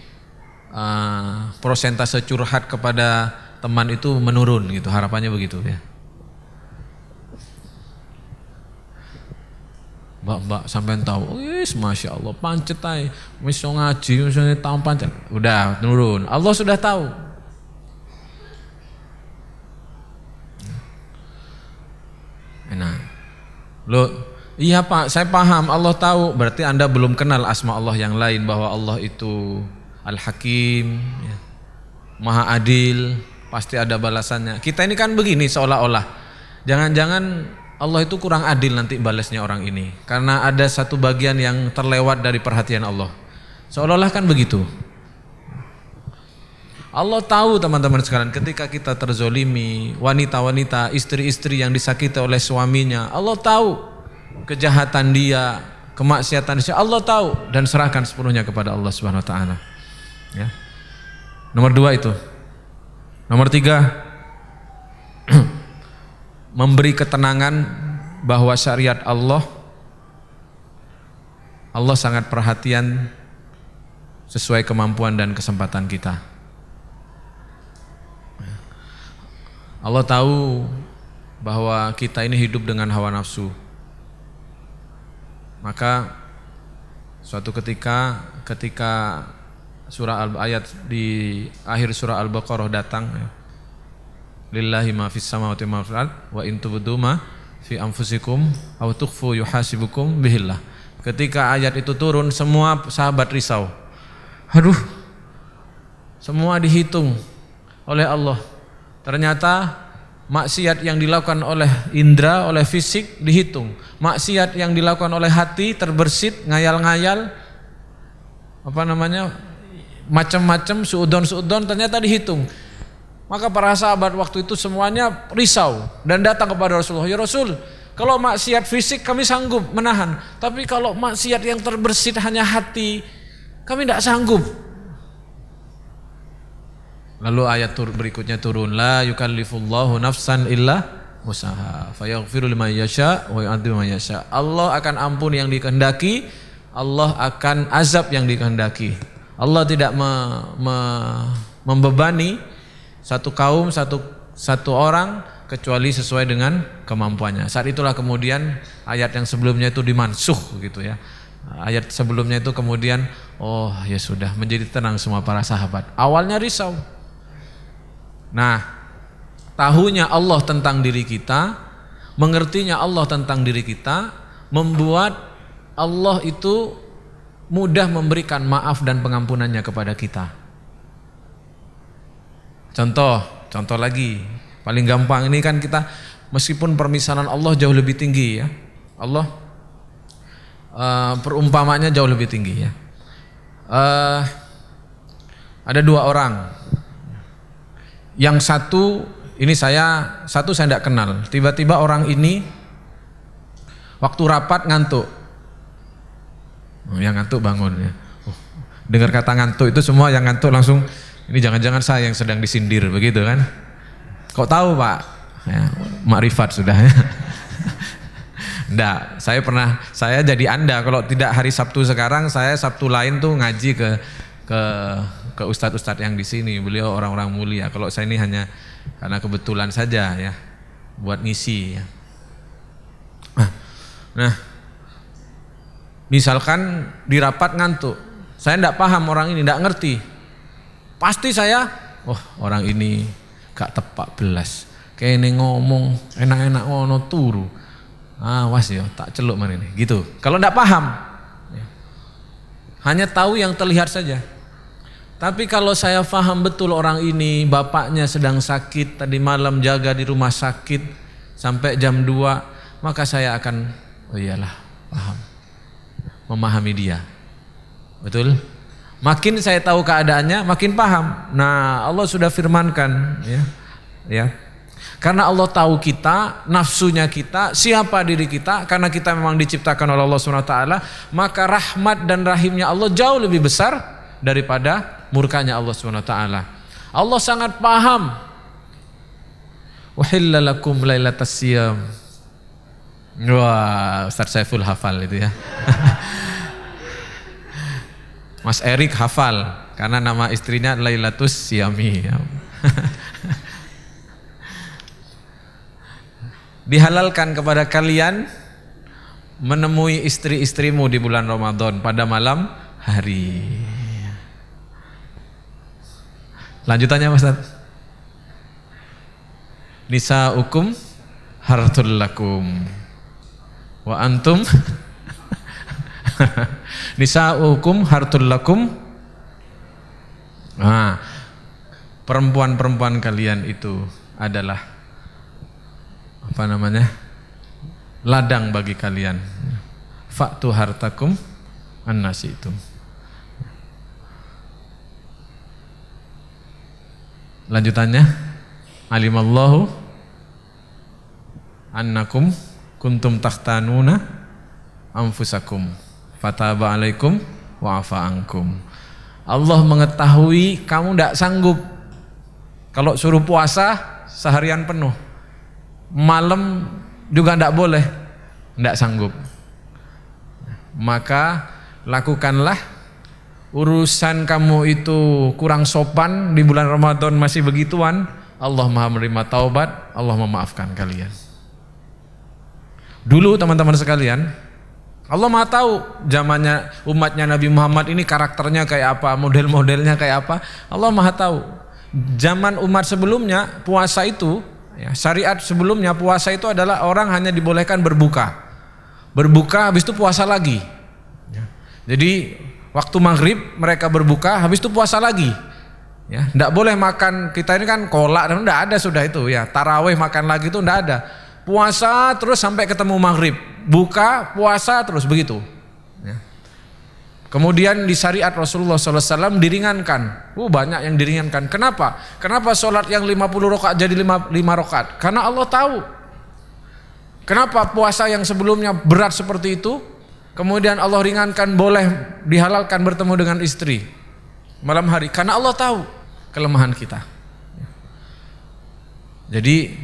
prosentase curhat kepada teman itu menurun gitu, harapannya begitu ya. Mbak sampai tahu, masya Allah pancet aja, misal ngaji, misalnya tahu pancet, udah turun. Allah sudah tahu. Nah, iya Pak, saya paham, Allah tahu. Berarti Anda belum kenal asma Allah yang lain, bahwa Allah itu Al-Hakim, ya, Maha Adil, pasti ada balasannya. Kita ini kan begini seolah-olah, jangan-jangan Allah itu kurang adil nanti balasnya orang ini, karena ada satu bagian yang terlewat dari perhatian Allah. Seolah-olah kan begitu. Allah tahu teman-teman sekalian, ketika kita terzolimi, wanita-wanita, istri-istri yang disakiti oleh suaminya, Allah tahu kejahatan dia, kemaksiatan dia, Allah tahu, dan serahkan sepenuhnya kepada Allah Subhanahu wa taala. Ya. Nomor 2 itu. Nomor 3, memberi ketenangan bahwa syariat Allah sangat perhatian sesuai kemampuan dan kesempatan kita. Allah tahu bahwa kita ini hidup dengan hawa nafsu. Maka suatu ketika ayat di akhir surah Al-Baqarah datang, lillahi ma fis samawati ma fil ard wa in tubdu ma fi anfusikum aw tukhfu yuhasibukum bihillah. Ketika ayat itu turun, semua sahabat risau. Aduh, semua dihitung oleh Allah. Ternyata maksiat yang dilakukan oleh indera, oleh fisik dihitung. Maksiat yang dilakukan oleh hati terbersit, ngayal-ngayal, macam-macam suudon ternyata dihitung. Maka para sahabat waktu itu semuanya risau dan datang kepada Rasulullah. Ya Rasul, kalau maksiat fisik kami sanggup menahan, tapi kalau maksiat yang terbersit hanya hati, kami tidak sanggup. Lalu ayat berikutnya turun, la yukallifullahu nafsan illa wus'aha fayaghfiru liman yasha wa yu'adzibu man yasha. Allah akan ampun yang dikehendaki, Allah akan azab yang dikehendaki. Allah tidak membebani satu kaum, satu orang kecuali sesuai dengan kemampuannya. Saat itulah kemudian ayat yang sebelumnya itu dimansuh gitu ya. Ayat sebelumnya itu kemudian, oh ya sudah, menjadi tenang semua para sahabat. Awalnya risau. Nah, tahunya Allah tentang diri kita, mengertinya Allah tentang diri kita, membuat Allah itu mudah memberikan maaf dan pengampunannya kepada kita. Contoh lagi, paling gampang ini kan kita, meskipun permisalan Allah jauh lebih tinggi ya, Allah perumpamaannya jauh lebih tinggi ya. Ada 2 orang, yang satu saya tidak kenal. Tiba-tiba orang ini waktu rapat ngantuk, yang ngantuk bangun ya. Dengar kata ngantuk itu semua yang ngantuk langsung, ini jangan-jangan saya yang sedang disindir begitu kan? Kok tahu Pak? Ya, makrifat sudah ya. Enggak, saya jadi Anda kalau tidak hari Sabtu sekarang, saya Sabtu lain tuh ngaji ke ustadz-ustadz yang di sini. Beliau orang-orang mulia. Kalau saya ini hanya karena kebetulan saja ya, buat ngisi ya. Nah, misalkan di rapat ngantuk, saya enggak paham orang ini, enggak ngerti. Pasti saya, orang ini gak tepak belas. Kayak ini ngomong enak-enak ngono turu. Awas ya, tak celuk mana ini. Gitu. Kalau enggak paham. hanya tahu yang terlihat saja. Tapi kalau saya paham betul orang ini bapaknya sedang sakit, tadi malam jaga di rumah sakit sampai jam 2, maka saya akan, oh iyalah, paham, memahami dia. Betul? Makin saya tahu keadaannya, makin paham. Nah, Allah sudah firmankan, ya. Karena Allah tahu kita, nafsunya kita, siapa diri kita, karena kita memang diciptakan oleh Allah SWT, maka rahmat dan rahimnya Allah jauh lebih besar daripada murkanya Allah SWT. Allah sangat paham. Uhilla lakum lailatas siyam. Wah, Ustaz Saiful hafal itu ya. Mas Erik hafal karena nama istrinya Lailatus Siyami. Dihalalkan kepada kalian menemui istri-istrimu di bulan Ramadan pada malam hari. Lanjutannya Mas Ustaz. Nisa'ukum harthul lakum wa antum nisa'ukum harthul lakum. Nah, perempuan-perempuan kalian itu adalah apa namanya? Ladang bagi kalian. Fa'tu hartakum annasitum. Lanjutannya, alimallahu annakum kuntum takhtanuna anfusakum fataba alaikum wa afa ankum. Allah mengetahui kamu tidak sanggup kalau suruh puasa seharian penuh, malam juga tidak boleh, tidak sanggup. Maka lakukanlah. Urusan kamu itu kurang sopan di bulan Ramadan masih begituan, Allah Maha menerima taubat, Allah memaafkan kalian. Dulu teman-teman sekalian, Allah Maha tahu zamannya umatnya Nabi Muhammad ini karakternya kayak apa, model-modelnya kayak apa, Allah Maha tahu. Zaman umat sebelumnya puasa itu, syariat sebelumnya puasa itu adalah orang hanya dibolehkan berbuka habis itu puasa lagi. Jadi waktu maghrib mereka berbuka, habis itu puasa lagi. Ya, tidak boleh makan, kita ini kan kolak dan tidak ada sudah itu ya. Tarawih makan lagi itu tidak ada. Puasa terus sampai ketemu maghrib, buka puasa terus begitu. Ya. Kemudian di syariat Rasulullah SAW diringankan. Banyak yang diringankan. Kenapa? Kenapa sholat yang 50 rakaat jadi 5 rakaat? Karena Allah tahu. Kenapa puasa yang sebelumnya berat seperti itu? Kemudian Allah ringankan, boleh dihalalkan bertemu dengan istri malam hari, karena Allah tahu kelemahan kita. Jadi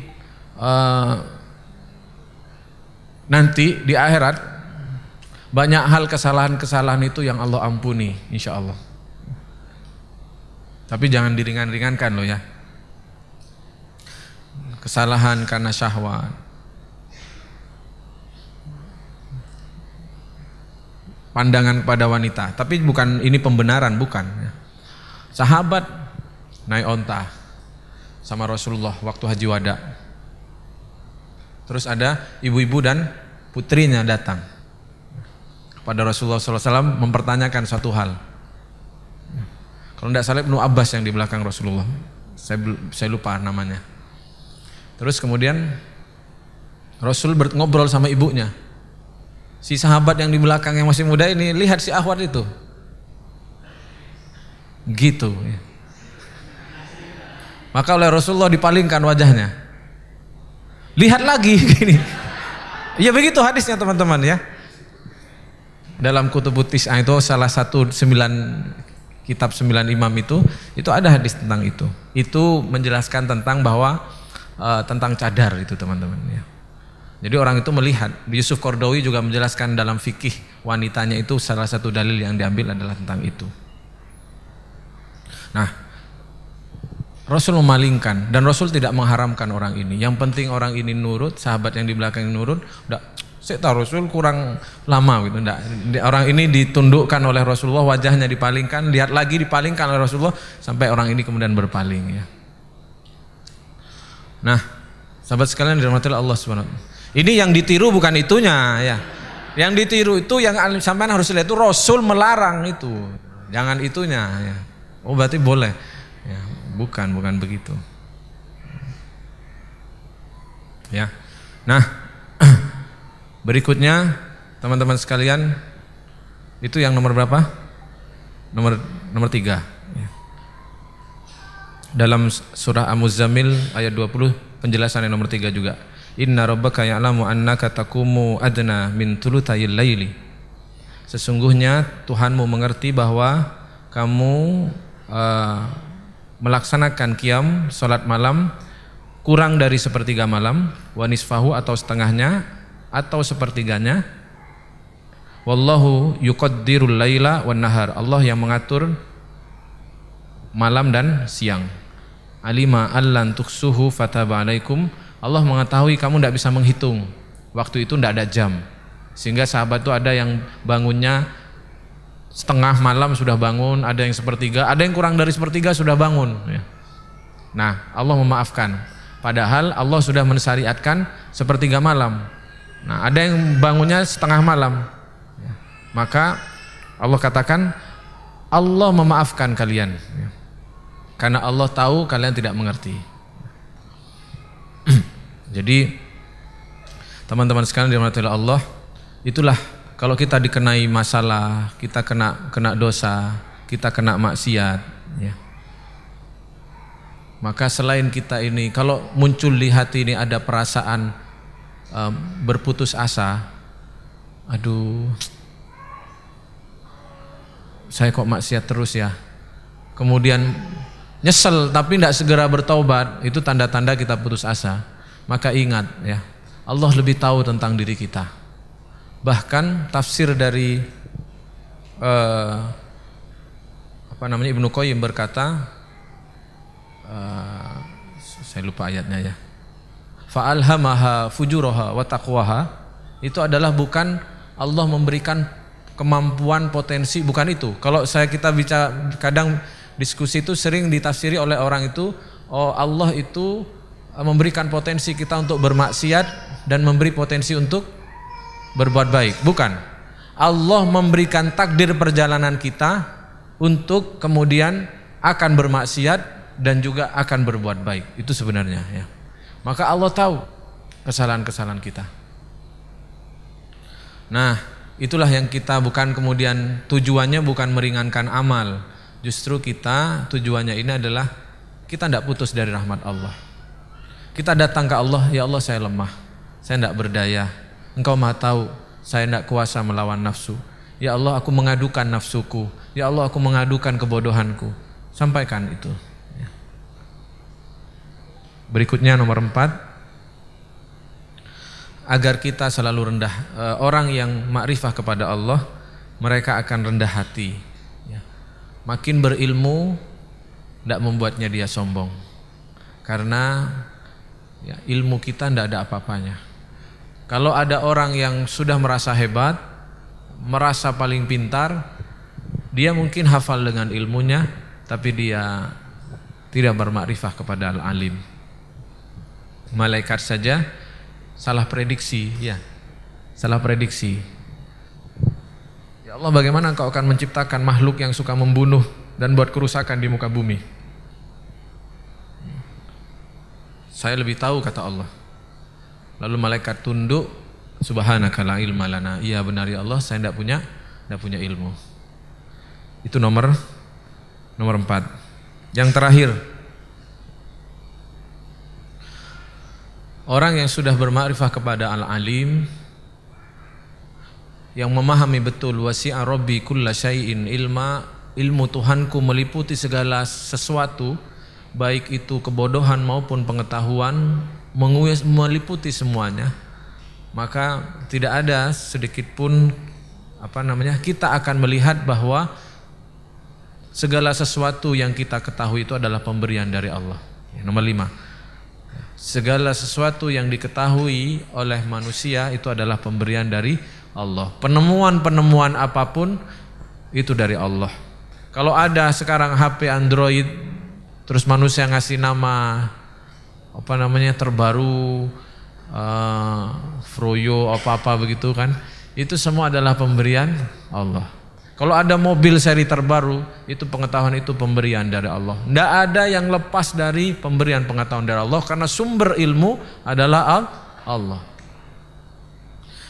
nanti di akhirat banyak hal kesalahan-kesalahan itu yang Allah ampuni, insya Allah. Tapi jangan diringan-ringankan loh ya. Kesalahan karena syahwat, pandangan kepada wanita, tapi bukan ini pembenaran, bukan. Sahabat naik onta sama Rasulullah waktu haji wada. Terus ada ibu-ibu dan putrinya datang pada Rasulullah SAW mempertanyakan satu hal. Kalau tidak salah Ibnu Abbas yang di belakang Rasulullah, saya lupa namanya. Terus kemudian Rasul ngobrol sama ibunya. Si sahabat yang di belakang yang masih muda ini, lihat si akhwat itu. Gitu ya. Maka oleh Rasulullah dipalingkan wajahnya. Lihat lagi gini. Ya begitu hadisnya teman-teman ya. Dalam Kutubut Tis'ah itu salah satu 9 kitab 9 imam itu ada hadis tentang itu. Itu menjelaskan tentang bahwa tentang cadar itu teman-teman ya. Jadi orang itu melihat, Yusuf Qaradawi juga menjelaskan dalam fikih wanitanya itu salah satu dalil yang diambil adalah tentang itu. Nah, Rasul memalingkan dan Rasul tidak mengharamkan orang ini. Yang penting orang ini nurut, sahabat yang di belakang nurut. Udah, saya tahu Rasul kurang lama gitu. Orang ini ditundukkan oleh Rasulullah, wajahnya dipalingkan, lihat lagi dipalingkan oleh Rasulullah sampai orang ini kemudian berpaling ya. Nah, sahabat sekalian dirahmati Allah Subhanahu. Ini yang ditiru bukan itunya ya. Yang ditiru itu yang sampean harus lihat itu Rasul melarang itu. Jangan itunya ya. Oh berarti boleh. Ya, bukan begitu. Ya. Nah, berikutnya teman-teman sekalian, itu yang nomor berapa? Nomor 3. Ya. Dalam surah Al-Muzammil ayat 20 penjelasan yang nomor 3 juga. Inna rabbaka ya'lamu annaka taqumu adna min thulutsayil laili. Sesungguhnya Tuhanmu mengerti bahwa kamu melaksanakan qiyam salat malam kurang dari sepertiga malam, wa nisfahu atau setengahnya atau sepertiganya. Wallahu yuqaddirul laila wan nahar. Allah yang mengatur malam dan siang. Alima allan tuksuhu fataba alaikum. Allah mengetahui kamu tidak bisa menghitung. Waktu itu tidak ada jam. Sehingga sahabat itu ada yang bangunnya setengah malam sudah bangun, ada yang sepertiga, ada yang kurang dari sepertiga sudah bangun. Nah, Allah memaafkan. Padahal Allah sudah mensyariatkan sepertiga malam. Nah, ada yang bangunnya setengah malam. Maka Allah katakan Allah memaafkan kalian. Karena Allah tahu kalian tidak mengerti. Jadi teman-teman sekalian dirahmati Allah, itulah kalau kita dikenai masalah, kita kena dosa, kita kena maksiat, ya. Maka selain kita ini, kalau muncul di hati ini ada perasaan berputus asa, aduh, saya kok maksiat terus ya. Kemudian nyesel tapi tidak segera bertaubat, itu tanda-tanda kita putus asa. Maka ingat ya, Allah lebih tahu tentang diri kita. Bahkan tafsir dari Ibnu Qayyim berkata, saya lupa ayatnya ya. Fa'alhamaha fujuraha wa taqwaha, itu adalah bukan Allah memberikan kemampuan potensi, bukan itu. Kalau kita bicara kadang diskusi itu sering ditafsiri oleh orang itu, oh Allah itu memberikan potensi kita untuk bermaksiat dan memberi potensi untuk berbuat baik. Bukan. Allah memberikan takdir perjalanan kita untuk kemudian akan bermaksiat dan juga akan berbuat baik. Itu sebenarnya ya. Maka Allah tahu kesalahan-kesalahan kita. Nah, itulah yang kita bukan kemudian tujuannya bukan meringankan amal. Justru kita tujuannya ini adalah kita tidak putus dari rahmat Allah. Kita datang ke Allah, ya Allah saya lemah, saya tidak berdaya. Engkau maha tahu, saya tidak kuasa melawan nafsu. Ya Allah aku mengadukan nafsuku. Ya Allah aku mengadukan kebodohanku. Sampaikan itu. Berikutnya nomor 4, agar kita selalu rendah. Orang yang makrifah kepada Allah, mereka akan rendah hati. Makin berilmu tidak membuatnya dia sombong. Karena ya, ilmu kita tidak ada apa-apanya. Kalau ada orang yang sudah merasa hebat, merasa paling pintar, dia mungkin hafal dengan ilmunya, tapi dia tidak bermakrifah kepada al-alim. Malaikat saja salah prediksi, ya, salah prediksi. Ya Allah, bagaimana Engkau akan menciptakan makhluk yang suka membunuh dan buat kerusakan di muka bumi? Saya lebih tahu, kata Allah. Lalu malaikat tunduk, subhanaka la ilma lana. Iya benar ya Allah, saya tidak punya ilmu. Itu nomor 4. Yang terakhir, orang yang sudah bermakrifah kepada al-alim, yang memahami betul wasi'a rabbi kulla syai'in ilma, ilmu Tuhanku meliputi segala sesuatu, baik itu kebodohan maupun pengetahuan, meliputi semuanya. Maka tidak ada sedikit pun kita akan melihat bahwa segala sesuatu yang kita ketahui itu adalah pemberian dari Allah. Nomor 5, segala sesuatu yang diketahui oleh manusia itu adalah pemberian dari Allah. Penemuan-penemuan apapun itu dari Allah. Kalau ada sekarang HP Android, terus manusia ngasih nama terbaru, Froyo apa-apa begitu kan, Itu semua adalah pemberian Allah. Kalau ada mobil seri terbaru, itu pengetahuan itu pemberian dari Allah. Tidak ada yang lepas dari pemberian pengetahuan dari Allah, karena sumber ilmu adalah Allah.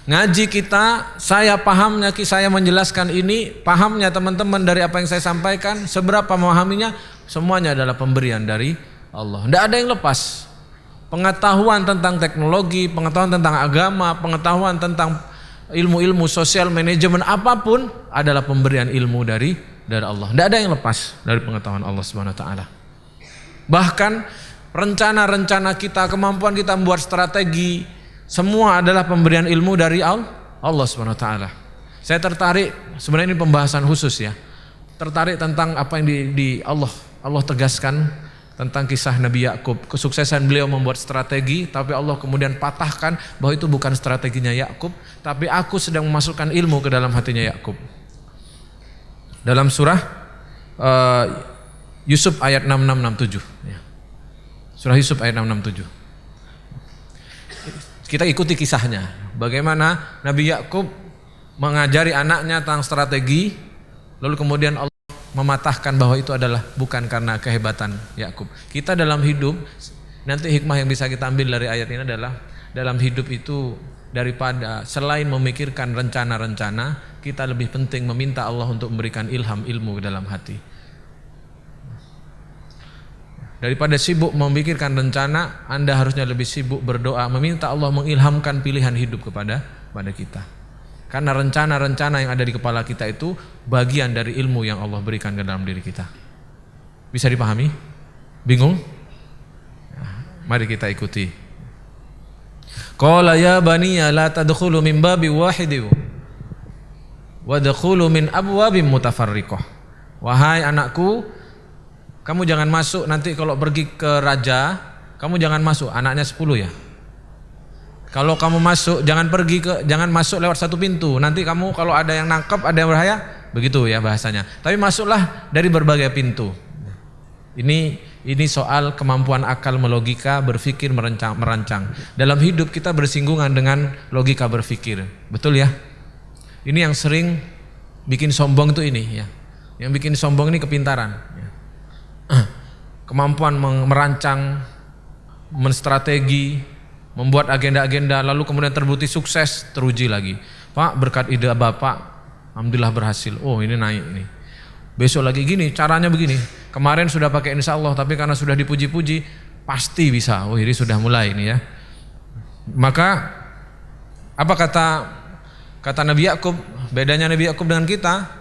Ngaji kita, saya pahamnya, saya menjelaskan ini, pahamnya teman-teman dari apa yang saya sampaikan, seberapa memahaminya, semuanya adalah pemberian dari Allah. Tidak ada yang lepas. Pengetahuan tentang teknologi, pengetahuan tentang agama, pengetahuan tentang ilmu-ilmu sosial, manajemen, apapun adalah pemberian ilmu dari Allah. Tidak ada yang lepas dari pengetahuan Allah Subhanahu wa taala. Bahkan rencana-rencana kita, kemampuan kita membuat strategi, semua adalah pemberian ilmu dari Allah Subhanahu wa taala. Saya tertarik, sebenarnya ini pembahasan khusus ya. Tertarik tentang apa yang di Allah tegaskan tentang kisah Nabi Yakub, kesuksesan beliau membuat strategi, tapi Allah kemudian patahkan bahwa itu bukan strateginya Yakub, tapi aku sedang memasukkan ilmu ke dalam hatinya Yakub. Dalam surah Yusuf ayat 6667. Surah Yusuf ayat 667. Kita ikuti kisahnya, bagaimana Nabi Yakub mengajari anaknya tentang strategi, lalu kemudian Allah mematahkan bahwa itu adalah bukan karena kehebatan Yakub. Kita dalam hidup, nanti hikmah yang bisa kita ambil dari ayat ini adalah dalam hidup itu, daripada selain memikirkan rencana-rencana, kita lebih penting meminta Allah untuk memberikan ilham ilmu ke dalam hati. Daripada sibuk memikirkan rencana, Anda harusnya lebih sibuk berdoa, meminta Allah mengilhamkan pilihan hidup kepada kita. Karena rencana-rencana yang ada di kepala kita itu bagian dari ilmu yang Allah berikan ke dalam diri kita. Bisa dipahami? Bingung? Mari kita ikuti. Qala ya baniya la tadkhulu min babi wahidin wadkhulu min abwabin mutafarriqah. Wahai anakku, kamu jangan masuk nanti kalau pergi ke raja, kamu jangan masuk, anaknya 10 ya. Kalau kamu masuk, jangan masuk lewat satu pintu. Nanti kamu kalau ada yang nangkep, ada yang berbahaya, begitu ya bahasanya. Tapi masuklah dari berbagai pintu. Ini soal kemampuan akal melogika, berpikir, merancang. Dalam hidup kita bersinggungan dengan logika berpikir. Betul ya? Ini yang sering bikin sombong itu ini ya. Yang bikin sombong ini kepintaran. Kemampuan merancang, menstrategi, membuat agenda-agenda, lalu kemudian terbukti sukses, teruji lagi. Pak, berkat ide Bapak, alhamdulillah berhasil. Oh, ini naik ini. Besok lagi gini, caranya begini. Kemarin sudah pakai insya Allah, tapi karena sudah dipuji-puji, pasti bisa. Oh, ini sudah mulai ini ya. Maka apa kata Nabi Yakub? Bedanya Nabi Yakub dengan kita,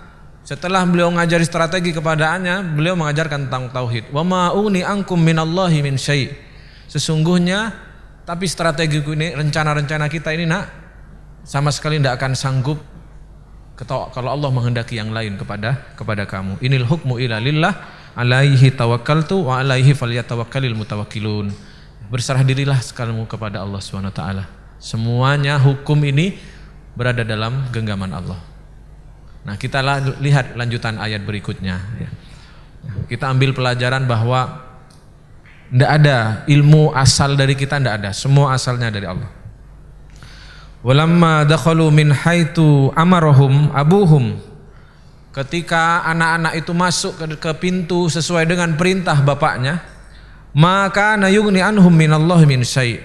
setelah beliau ngajari strategi kepadaannya, beliau mengajarkan tentang tauhid. Wa ma uni ankum minallahi min syai'. Sesungguhnya tapi strategi ini, rencana-rencana kita ini sama sekali tidak akan sanggup kalau Allah menghendaki yang lain kepada kamu. Inil hukmu illa lillah alaihi tawakkaltu wa alaihi falyatawakkalul mutawakkilun. Berserah dirilah sekalimu kepada Allah Subhanahu wa taala. Semuanya hukum ini berada dalam genggaman Allah. Nah, kita lihat lanjutan ayat berikutnya ya. Kita ambil pelajaran bahwa tidak ada ilmu asal dari kita, tidak ada, semua asalnya dari Allah. Walamma dakhalu min haitu amarahum abuhum, ketika anak-anak itu masuk ke pintu sesuai dengan perintah bapaknya, maka nayugni anhum minallahi min syai'.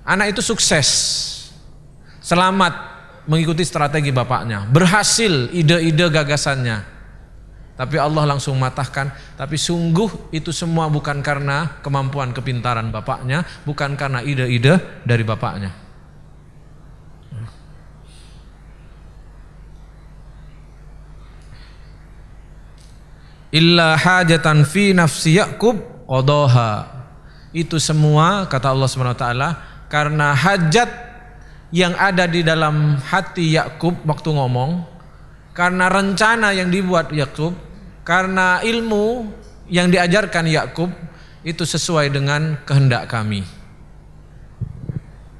Anak itu sukses, selamat mengikuti strategi bapaknya, berhasil ide-ide gagasannya. Tapi Allah langsung matahkan, tapi sungguh itu semua bukan karena kemampuan kepintaran bapaknya, bukan karena ide-ide dari bapaknya. Illa hajatan fi nafsi Yakub qadaha. Itu semua kata Allah Subhanahu wa taala karena hajat yang ada di dalam hati Yakub waktu ngomong, karena rencana yang dibuat Yakub, karena ilmu yang diajarkan Yakub itu sesuai dengan kehendak kami.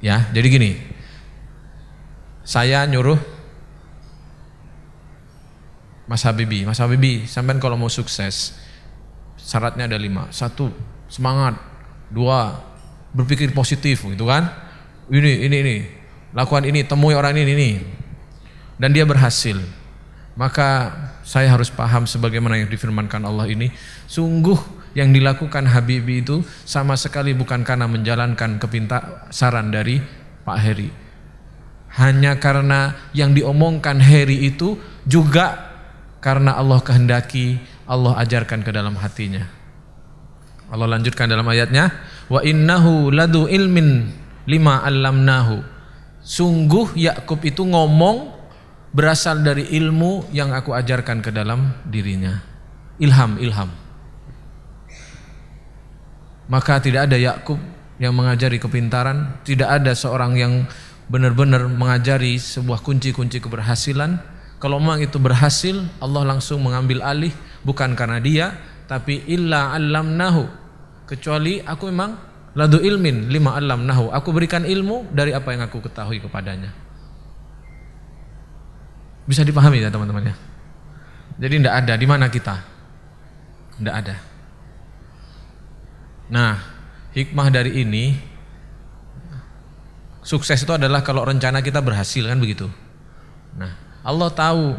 Ya, jadi gini. Saya nyuruh Mas Habibi, sampean kalau mau sukses syaratnya ada 5. 1, semangat. 2, berpikir positif gitu kan. Ini. lakukan ini, temui orang ini, dan dia berhasil. Maka saya harus paham sebagaimana yang difirmankan Allah ini, sungguh yang dilakukan Habibie itu sama sekali bukan karena menjalankan saran dari Pak Heri. Hanya karena yang diomongkan Heri itu juga karena Allah kehendaki, Allah ajarkan ke dalam hatinya. Allah lanjutkan dalam ayatnya, wa innahu ladu ilmin lima allamnahu. Sungguh Yakub itu ngomong berasal dari ilmu yang aku ajarkan ke dalam dirinya. Ilham. Maka tidak ada Yakub yang mengajari kepintaran, tidak ada seorang yang benar-benar mengajari sebuah kunci-kunci keberhasilan. Kalau memang itu berhasil, Allah langsung mengambil alih, bukan karena dia, tapi illa allamnahu, kecuali aku memang ladu ilmin lima allamnahu, aku berikan ilmu dari apa yang aku ketahui kepadanya. Bisa dipahami ya teman-teman ya. Jadi tidak ada di mana kita, tidak ada. Nah, hikmah dari ini, sukses itu adalah kalau rencana kita berhasil, kan begitu. Nah, Allah tahu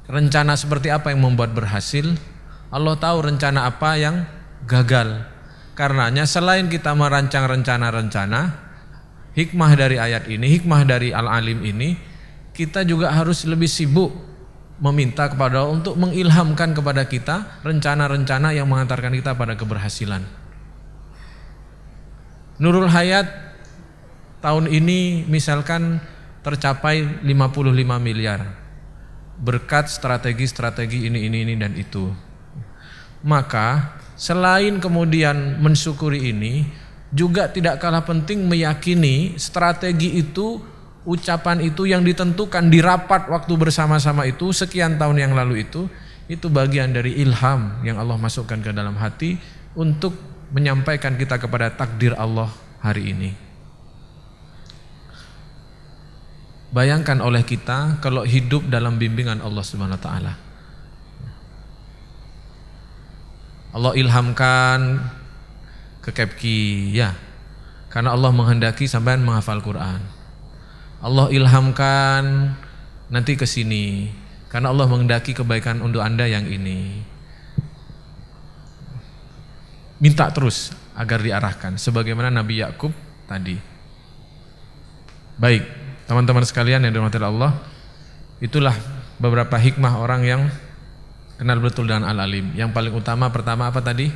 rencana seperti apa yang membuat berhasil, Allah tahu rencana apa yang gagal. Karenanya selain kita merancang rencana-rencana, hikmah dari ayat ini, hikmah dari Al-Alim ini, kita juga harus lebih sibuk meminta kepada Allah untuk mengilhamkan kepada kita rencana-rencana yang mengantarkan kita pada keberhasilan. Nurul Hayat tahun ini misalkan tercapai 55 miliar berkat strategi ini dan itu. Maka selain kemudian mensyukuri ini, juga tidak kalah penting meyakini strategi itu, ucapan itu yang ditentukan di rapat waktu bersama-sama itu sekian tahun yang lalu itu bagian dari ilham yang Allah masukkan ke dalam hati untuk menyampaikan kita kepada takdir Allah hari ini. Bayangkan oleh kita kalau hidup dalam bimbingan Allah Subhanahu wa taala. Allah ilhamkan ke Kepki ya, karena Allah menghendaki sampean menghafal Quran. Allah ilhamkan nanti ke sini karena Allah menghendaki kebaikan untuk Anda yang ini. Minta terus agar diarahkan sebagaimana Nabi Yakub tadi. Baik, teman-teman sekalian yang dirahmati Allah, itulah beberapa hikmah orang yang kenal betul dengan Al-Alim. Yang paling utama pertama apa tadi?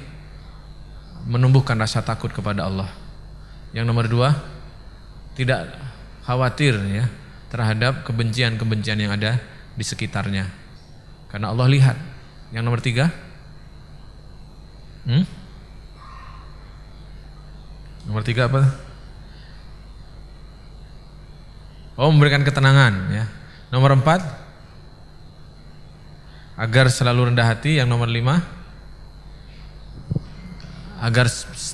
Menumbuhkan rasa takut kepada Allah. Yang nomor dua, tidak khawatir ya terhadap kebencian-kebencian yang ada di sekitarnya, karena Allah lihat. Yang nomor tiga, nomor tiga apa? Oh, memberikan ketenangan ya. Nomor empat, agar selalu rendah hati. Yang nomor lima, agar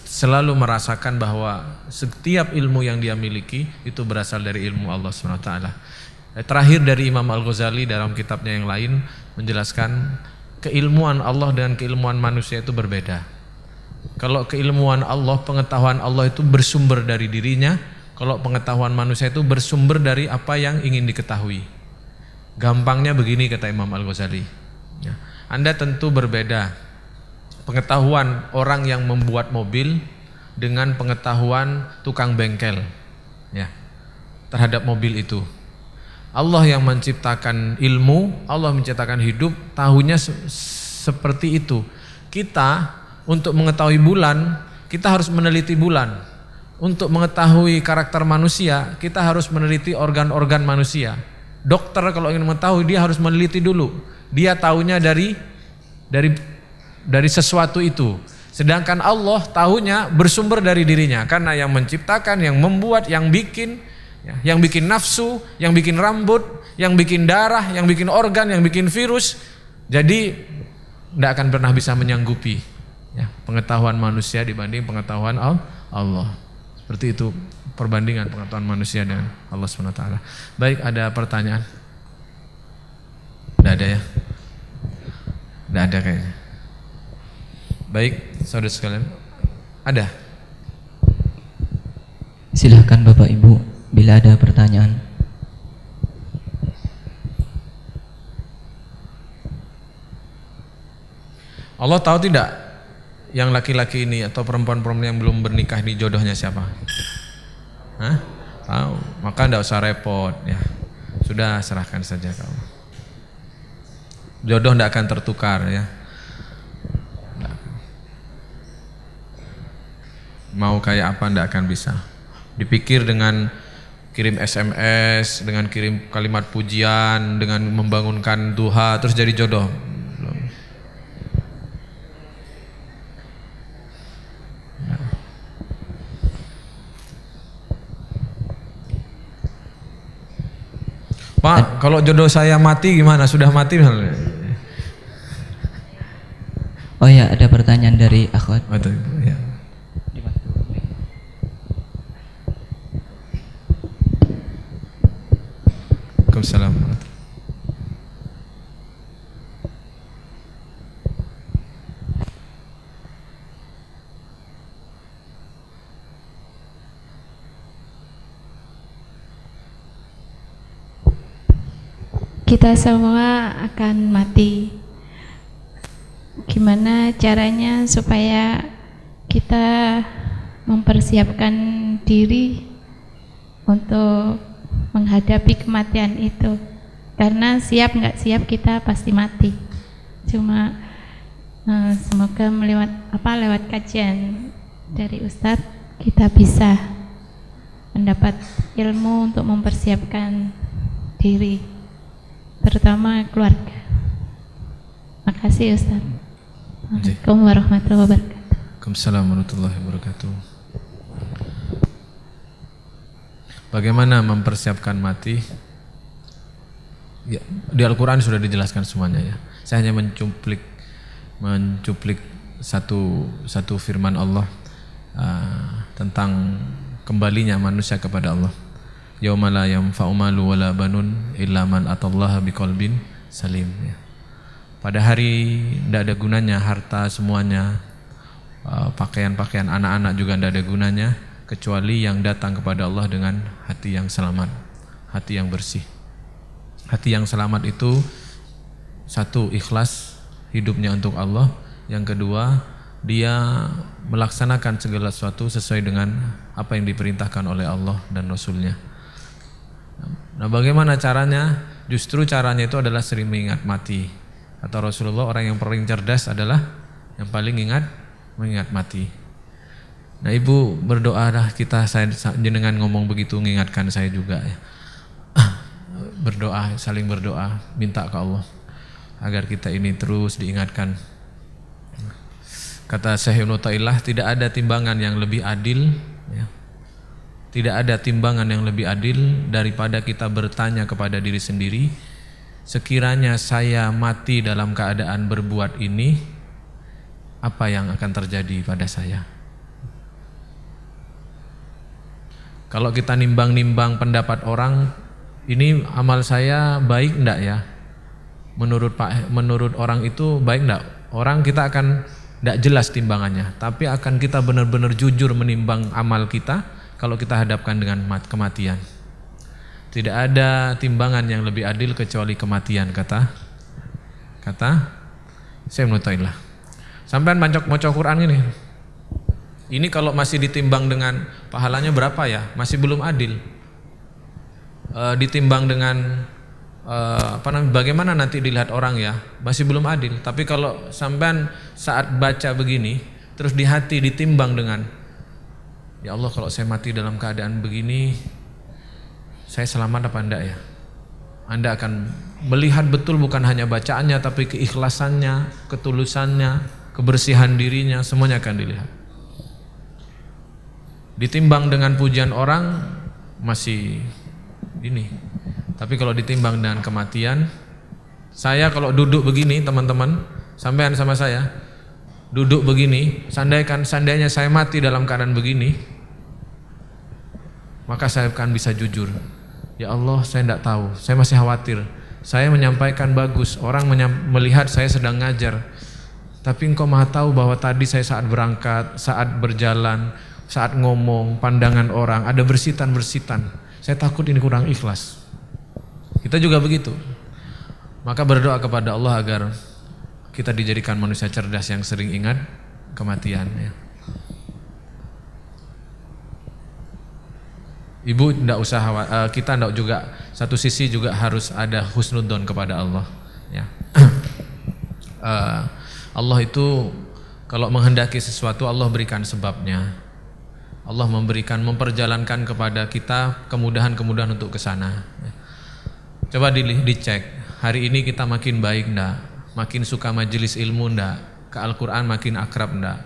selalu merasakan bahwa setiap ilmu yang dia miliki itu berasal dari ilmu Allah SWT. Terakhir dari Imam Al-Ghazali dalam kitabnya yang lain menjelaskan keilmuan Allah dan keilmuan manusia itu berbeda. Kalau keilmuan Allah, pengetahuan Allah itu bersumber dari dirinya, kalau pengetahuan manusia itu bersumber dari apa yang ingin diketahui. Gampangnya begini kata Imam Al-Ghazali, ya, Anda tentu berbeda pengetahuan orang yang membuat mobil dengan pengetahuan tukang bengkel ya terhadap mobil itu. Allah yang menciptakan ilmu, Allah menciptakan hidup, tahunya seperti itu. Kita untuk mengetahui bulan, kita harus meneliti bulan. Untuk mengetahui karakter manusia, kita harus meneliti organ-organ manusia. Dokter kalau ingin mengetahui, dia harus meneliti dulu. Dia tahunya dari sesuatu itu. Sedangkan Allah tahunya bersumber dari dirinya, karena yang menciptakan, yang membuat, yang bikin nafsu, yang bikin rambut, yang bikin darah, yang bikin organ, yang bikin virus. Jadi tidak akan pernah bisa menyanggupi ya, pengetahuan manusia dibanding pengetahuan Allah. Seperti itu perbandingan pengetahuan manusia dengan Allah SWT. Baik, ada pertanyaan? Tidak ada ya? Tidak ada kayaknya. Baik, saudara sekalian, ada? Silahkan Bapak Ibu, apabila ada pertanyaan. Allah tahu tidak yang laki-laki ini atau perempuan-perempuan yang belum bernikah ini jodohnya siapa? Hah? Tahu. Maka tidak usah repot ya. Sudah serahkan saja ke Allah. Jodoh tidak akan tertukar ya. Mau kayak apa tidak akan bisa. Dipikir dengan kirim SMS, dengan kirim kalimat pujian, dengan membangunkan duha terus jadi jodoh. Pak, kalau jodoh saya mati gimana? Sudah mati misalnya? Oh ya, ada pertanyaan dari akhwat. Oh, itu, ya. Waalaikumsalam. Kita semua akan mati. Gimana caranya supaya kita mempersiapkan diri untuk menghadapi kematian itu? Karena siap nggak siap kita pasti mati. Cuma semoga lewat kajian dari Ustadz kita bisa mendapat ilmu untuk mempersiapkan diri, terutama keluarga. Makasih Ustaz. Assalamualaikum warahmatullahi wabarakatuh. Waalaikumsalam warahmatullahi wabarakatuh. Bagaimana mempersiapkan mati? Ya, di Al-Quran sudah dijelaskan semuanya ya. Saya hanya mencuplik satu firman Allah tentang kembalinya manusia kepada Allah. Yauma la yanfa'u malu wala banun illa man atallaha biqalbin salim ya. Pada hari tidak ada gunanya harta semuanya, pakaian-pakaian anak-anak juga tidak ada gunanya kecuali yang datang kepada Allah dengan hati yang selamat, hati yang bersih. Hati yang selamat itu satu, ikhlas hidupnya untuk Allah. Yang kedua, dia melaksanakan segala sesuatu sesuai dengan apa yang diperintahkan oleh Allah dan Rasulnya. Nah, bagaimana caranya? Justru caranya itu adalah sering mengingat mati. Kata Rasulullah, orang yang paling cerdas adalah yang paling mengingat mati. Nah, ibu berdoalah kita, saya jenengan ngomong begitu mengingatkan saya juga ya. Berdoa, saling berdoa, minta ke Allah agar kita ini terus diingatkan. Kata Syekh Ibnu Taillah, tidak ada timbangan yang lebih adil ya. Tidak ada timbangan yang lebih adil daripada kita bertanya kepada diri sendiri, sekiranya saya mati dalam keadaan berbuat ini, apa yang akan terjadi pada saya? Kalau kita nimbang-nimbang pendapat orang, ini amal saya baik enggak ya? Menurut orang itu baik enggak? Orang kita akan enggak jelas timbangannya, tapi akan kita benar-benar jujur menimbang amal kita kalau kita hadapkan dengan kematian. Tidak ada timbangan yang lebih adil kecuali kematian, kata saya menutailah. Sampean maca Quran ini. Ini kalau masih ditimbang dengan pahalanya berapa ya? Masih belum adil. Ditimbang dengan bagaimana nanti dilihat orang ya? Masih belum adil. Tapi kalau sampean saat baca begini, terus di hati ditimbang dengan, ya Allah, kalau saya mati dalam keadaan begini, saya selamat apa enggak ya? Anda akan melihat betul bukan hanya bacaannya, tapi keikhlasannya, ketulusannya, kebersihan dirinya, semuanya akan dilihat. Ditimbang dengan pujian orang masih ini, tapi kalau ditimbang dengan kematian, saya kalau duduk begini teman-teman, sampean sama saya duduk begini, seandainya saya mati dalam keadaan begini, maka saya akan bisa jujur. Ya Allah, saya tidak tahu, saya masih khawatir. Saya menyampaikan bagus, orang melihat saya sedang ngajar, tapi Engkau Maha tahu bahwa tadi saya saat berangkat, saat berjalan, saat ngomong, pandangan orang ada bersitan-bersitan. saya takut ini kurang ikhlas. Kita juga begitu. Maka berdoa kepada Allah agar kita dijadikan manusia cerdas yang sering ingat kematian ya. Ibu tidak usah kita tidak juga, satu sisi juga harus ada husnudzon kepada Allah ya. Allah itu kalau menghendaki sesuatu Allah berikan sebabnya. Allah memperjalankan kepada kita kemudahan-kemudahan untuk ke sana ya. Coba dicek, hari ini kita makin baik enggak? Makin suka majelis ilmu enggak? Ke Al-Quran makin akrab enggak?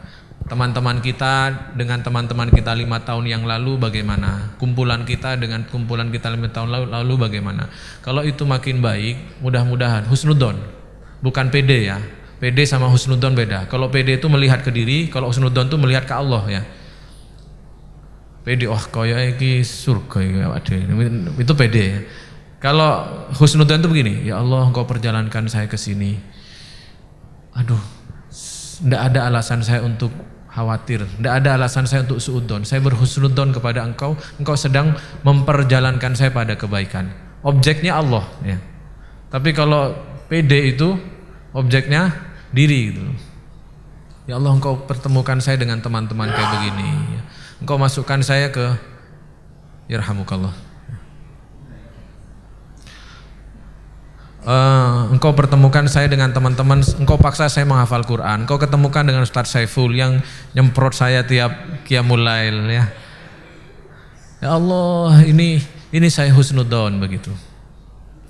Teman-teman kita dengan teman-teman kita 5 tahun yang lalu bagaimana? Kumpulan kita dengan kumpulan kita 5 tahun lalu bagaimana? Kalau itu makin baik, mudah-mudahan husnudzon, bukan pede ya. Pede sama husnudzon beda. Kalau pede itu melihat ke diri, kalau husnudzon itu melihat ke Allah ya. Pede, oh kaya iki surga ya, itu pede ya. Kalau husnudzon itu begini, ya Allah Engkau perjalankan saya ke sini. Aduh, tidak ada alasan saya untuk khawatir, tidak ada alasan saya untuk suudzon. Saya berhusnudzon kepada Engkau, Engkau sedang memperjalankan saya pada kebaikan. Objeknya Allah ya. Tapi kalau PD itu objeknya diri gitu. Ya Allah Engkau pertemukan saya dengan teman-teman kayak begini ya. Engkau masukkan saya ke yarhamukallah. Engkau pertemukan saya dengan teman-teman, engkau paksa saya menghafal Quran, engkau ketemukan dengan Ustaz Saiful yang nyemprot saya tiap qiyamul lail ya. Ya Allah, ini saya husnudzon begitu.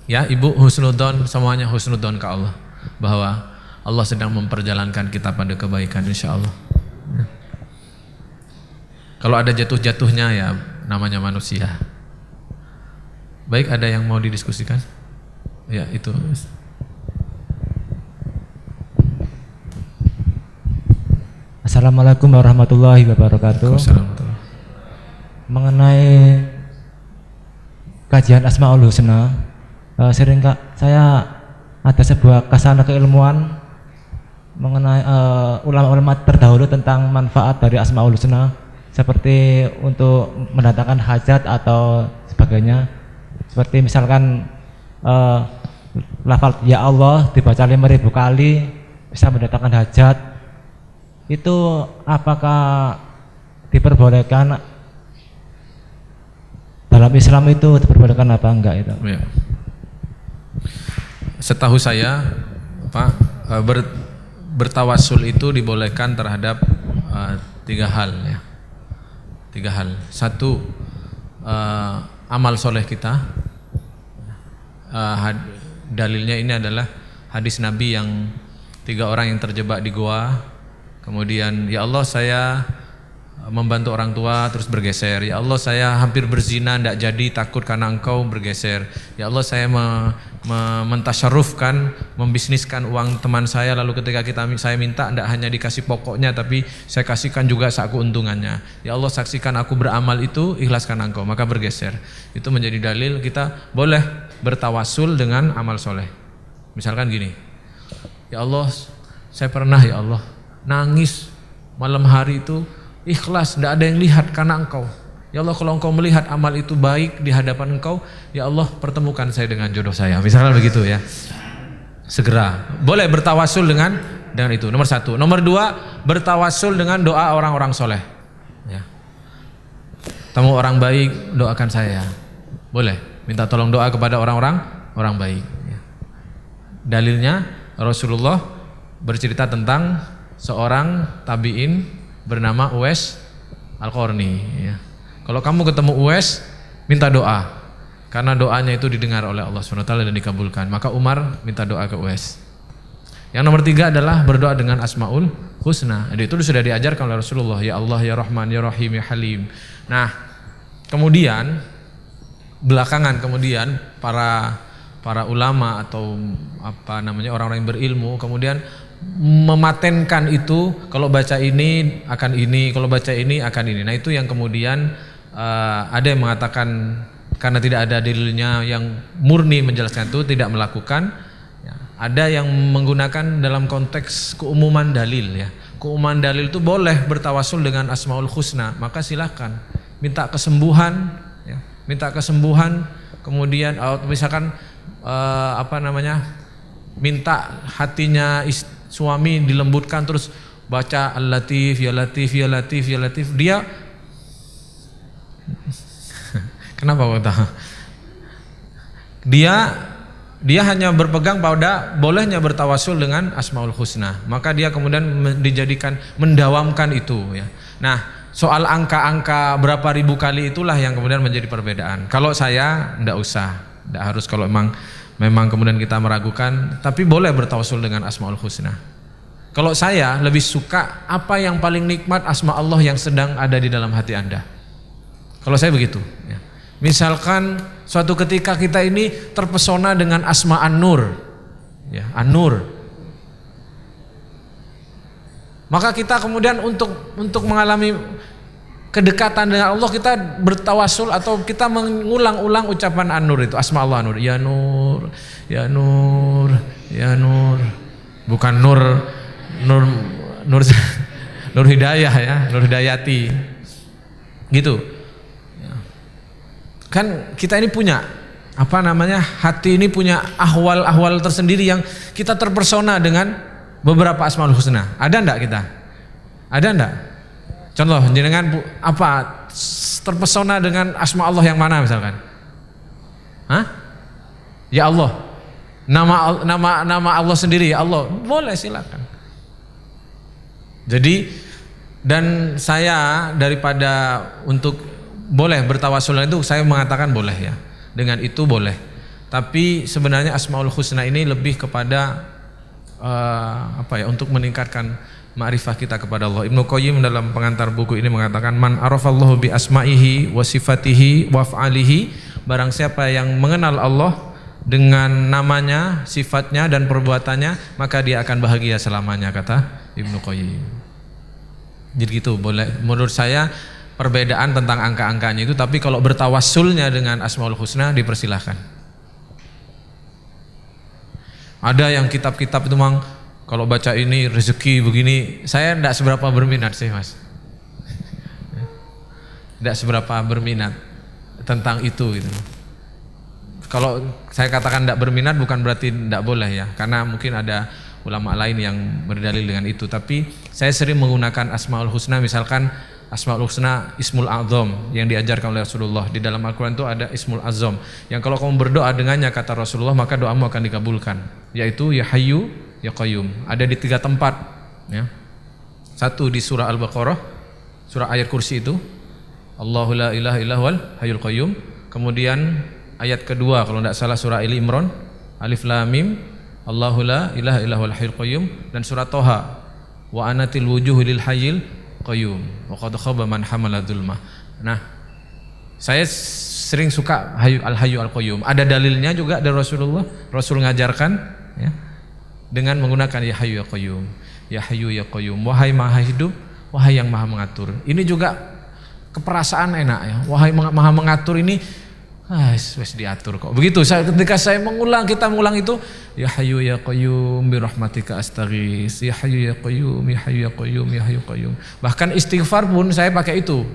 Ya, Ibu husnudzon, semuanya husnudzon ke Allah bahwa Allah sedang memperjalankan kita pada kebaikan insyaallah. Ya. Kalau ada jatuh-jatuhnya ya namanya manusia. Baik, ada yang mau didiskusikan? Ya itu. Assalamualaikum warahmatullahi wabarakatuh. Mengenai kajian Asmaul Husna, sering saya ada sebuah kasana keilmuan mengenai ulama-ulama terdahulu tentang manfaat dari Asmaul Husna, seperti untuk mendatangkan hajat atau sebagainya. Seperti misalkan lafal ya Allah dibaca 5.000 kali bisa mendatangkan hajat. Itu apakah diperbolehkan dalam Islam, itu diperbolehkan apa enggak itu? Ya. Setahu saya Pak, bertawassul itu dibolehkan terhadap 3 hal ya. 3 hal. 1, amal soleh kita. Dalilnya ini adalah hadis Nabi yang 3 orang yang terjebak di goa, kemudian ya Allah saya membantu orang tua terus bergeser, ya Allah saya hampir berzina tidak jadi takut karena Engkau bergeser, ya Allah saya mentasyarufkan, membisniskan uang teman saya, lalu ketika saya minta tidak hanya dikasih pokoknya tapi saya kasihkan juga sak keuntungannya, ya Allah saksikan aku beramal itu ikhlaskan Engkau, maka bergeser. Itu menjadi dalil kita boleh bertawasul dengan amal soleh. Misalkan gini, ya Allah saya pernah ya Allah nangis malam hari itu ikhlas, tidak ada yang lihat karena Engkau. Ya Allah kalau Engkau melihat amal itu baik di hadapan Engkau, ya Allah pertemukan saya dengan jodoh saya. Misalnya begitu ya. Segera. Boleh bertawasul dengan itu. Nomor 1. Nomor 2, bertawasul dengan doa orang-orang soleh. Ya. Temu orang baik, doakan saya. Boleh. Minta tolong doa kepada orang baik. Ya. Dalilnya Rasulullah bercerita tentang seorang tabi'in bernama Uwais Al-Qarni ya. Kalau kamu ketemu Uwais, minta doa karena doanya itu didengar oleh Allah SWT dan dikabulkan. Maka Umar minta doa ke Uwais. Yang nomor 3 adalah berdoa dengan Asmaul Husna. Jadi itu sudah diajarkan oleh Rasulullah, ya Allah ya Rahman ya Rahim ya Halim. Nah kemudian belakangan para ulama atau orang-orang yang berilmu kemudian mematenkan itu, kalau baca ini akan ini, kalau baca ini akan ini. Nah itu yang kemudian ada yang mengatakan karena tidak ada dalilnya yang murni menjelaskan itu tidak melakukan ya. Ada yang menggunakan dalam konteks keumuman dalil ya. Keumuman dalil itu boleh bertawasul dengan Asmaul Husna, maka silakan minta kesembuhan ya. minta kesembuhan, kemudian misalkan minta hatinya suami dilembutkan, terus baca Al-Latif, Ya Latif, Ya Latif, Ya Latif. Dia kenapa kok tahu? Dia hanya berpegang pada bolehnya bertawasul dengan Asmaul Husna. Maka dia kemudian mendawamkan itu ya. Nah, soal angka-angka berapa ribu kali itulah yang kemudian menjadi perbedaan. Kalau saya enggak usah, enggak harus kalau memang kemudian kita meragukan, tapi boleh bertawasul dengan Asmaul Husna. Kalau saya lebih suka apa yang paling nikmat asma Allah yang sedang ada di dalam hati Anda. Kalau saya begitu ya. Misalkan suatu ketika kita ini terpesona dengan asma An-Nur ya, An-Nur. Maka kita kemudian untuk mengalami kedekatan dengan Allah, kita bertawasul atau kita mengulang-ulang ucapan An-Nur itu, asma Allah An-Nur. Ya Nur, Ya Nur, Ya Nur. Bukan Nur Hidayah ya, Nur Hidayati gitu ya. Kan kita ini punya hati ini punya ahwal-ahwal tersendiri yang kita terpersona dengan beberapa Asmaul Husna. Ada enggak kita? Ada enggak? Contoh jenengan terpesona dengan asma Allah yang mana misalkan? Hah? Ya Allah. Nama Allah sendiri, ya Allah. Boleh, silakan. Jadi, dan saya daripada untuk boleh bertawasul itu, saya mengatakan boleh ya. Dengan itu boleh. Tapi sebenarnya Asmaul Husna ini lebih kepada untuk meningkatkan ma'rifah kita kepada Allah. Ibnu Qayyim dalam pengantar buku ini mengatakan, man arafallahu bi asma'ihi wa sifatihi wa af'alihi, barang siapa yang mengenal Allah dengan namanya, sifatnya dan perbuatannya, maka dia akan bahagia selamanya, kata Ibnu Qayyim. Jadi gitu, boleh. Menurut saya perbedaan tentang angka-angkanya itu, tapi kalau bertawassulnya dengan Asmaul Husna dipersilahkan. Ada yang kitab-kitab itu memang kalau baca ini rezeki begini, saya tidak seberapa berminat sih mas. Tidak seberapa berminat tentang itu gitu. Kalau saya katakan tidak berminat bukan berarti tidak boleh ya, karena mungkin ada ulama lain yang berdalil dengan itu. Tapi saya sering menggunakan Asmaul Husna, misalkan Asmaul Husna Ismul Azam yang diajarkan oleh Rasulullah. Di dalam Al-Quran itu ada Ismul Azam yang kalau kamu berdoa dengannya, kata Rasulullah, maka doamu akan dikabulkan, yaitu Ya Hayyu Ya Qayyum. Ada di 3 tempat ya. Satu di surah Al-Baqarah, surah ayat kursi itu, Allahu la ilaha illa huwal hayyul qayyum. Kemudian ayat kedua kalau tidak salah surah Ali Imran, Alif Lam Mim, Allahu la ilaha illa huwal hayyul qayyum. Dan surah Toha, wa anatil wujuh lil hayyil qayyum wa qad khaba man hamala dzulma. Nah, saya sering suka al-hayyu al-qayyum. Ada dalilnya juga dari Rasulullah. Rasul ngajarkan ya, dengan menggunakan Ya Hayyu Ya Qayyum. Ya Hayyu Ya Qayyum, wahai maha hidup, wahai yang maha mengatur. Ini juga keperasaan enak ya. Wahai maha mengatur ini wes diatur kok. Begitu ketika kita mengulang itu, Ya Hayyu Ya Qayyum bi rahmatika astaghits. Ya Hayyu Ya Qayyum, Ya Hayyu Ya Qayyum, Ya Hayyu Qayyum. Bahkan istighfar pun saya pakai itu.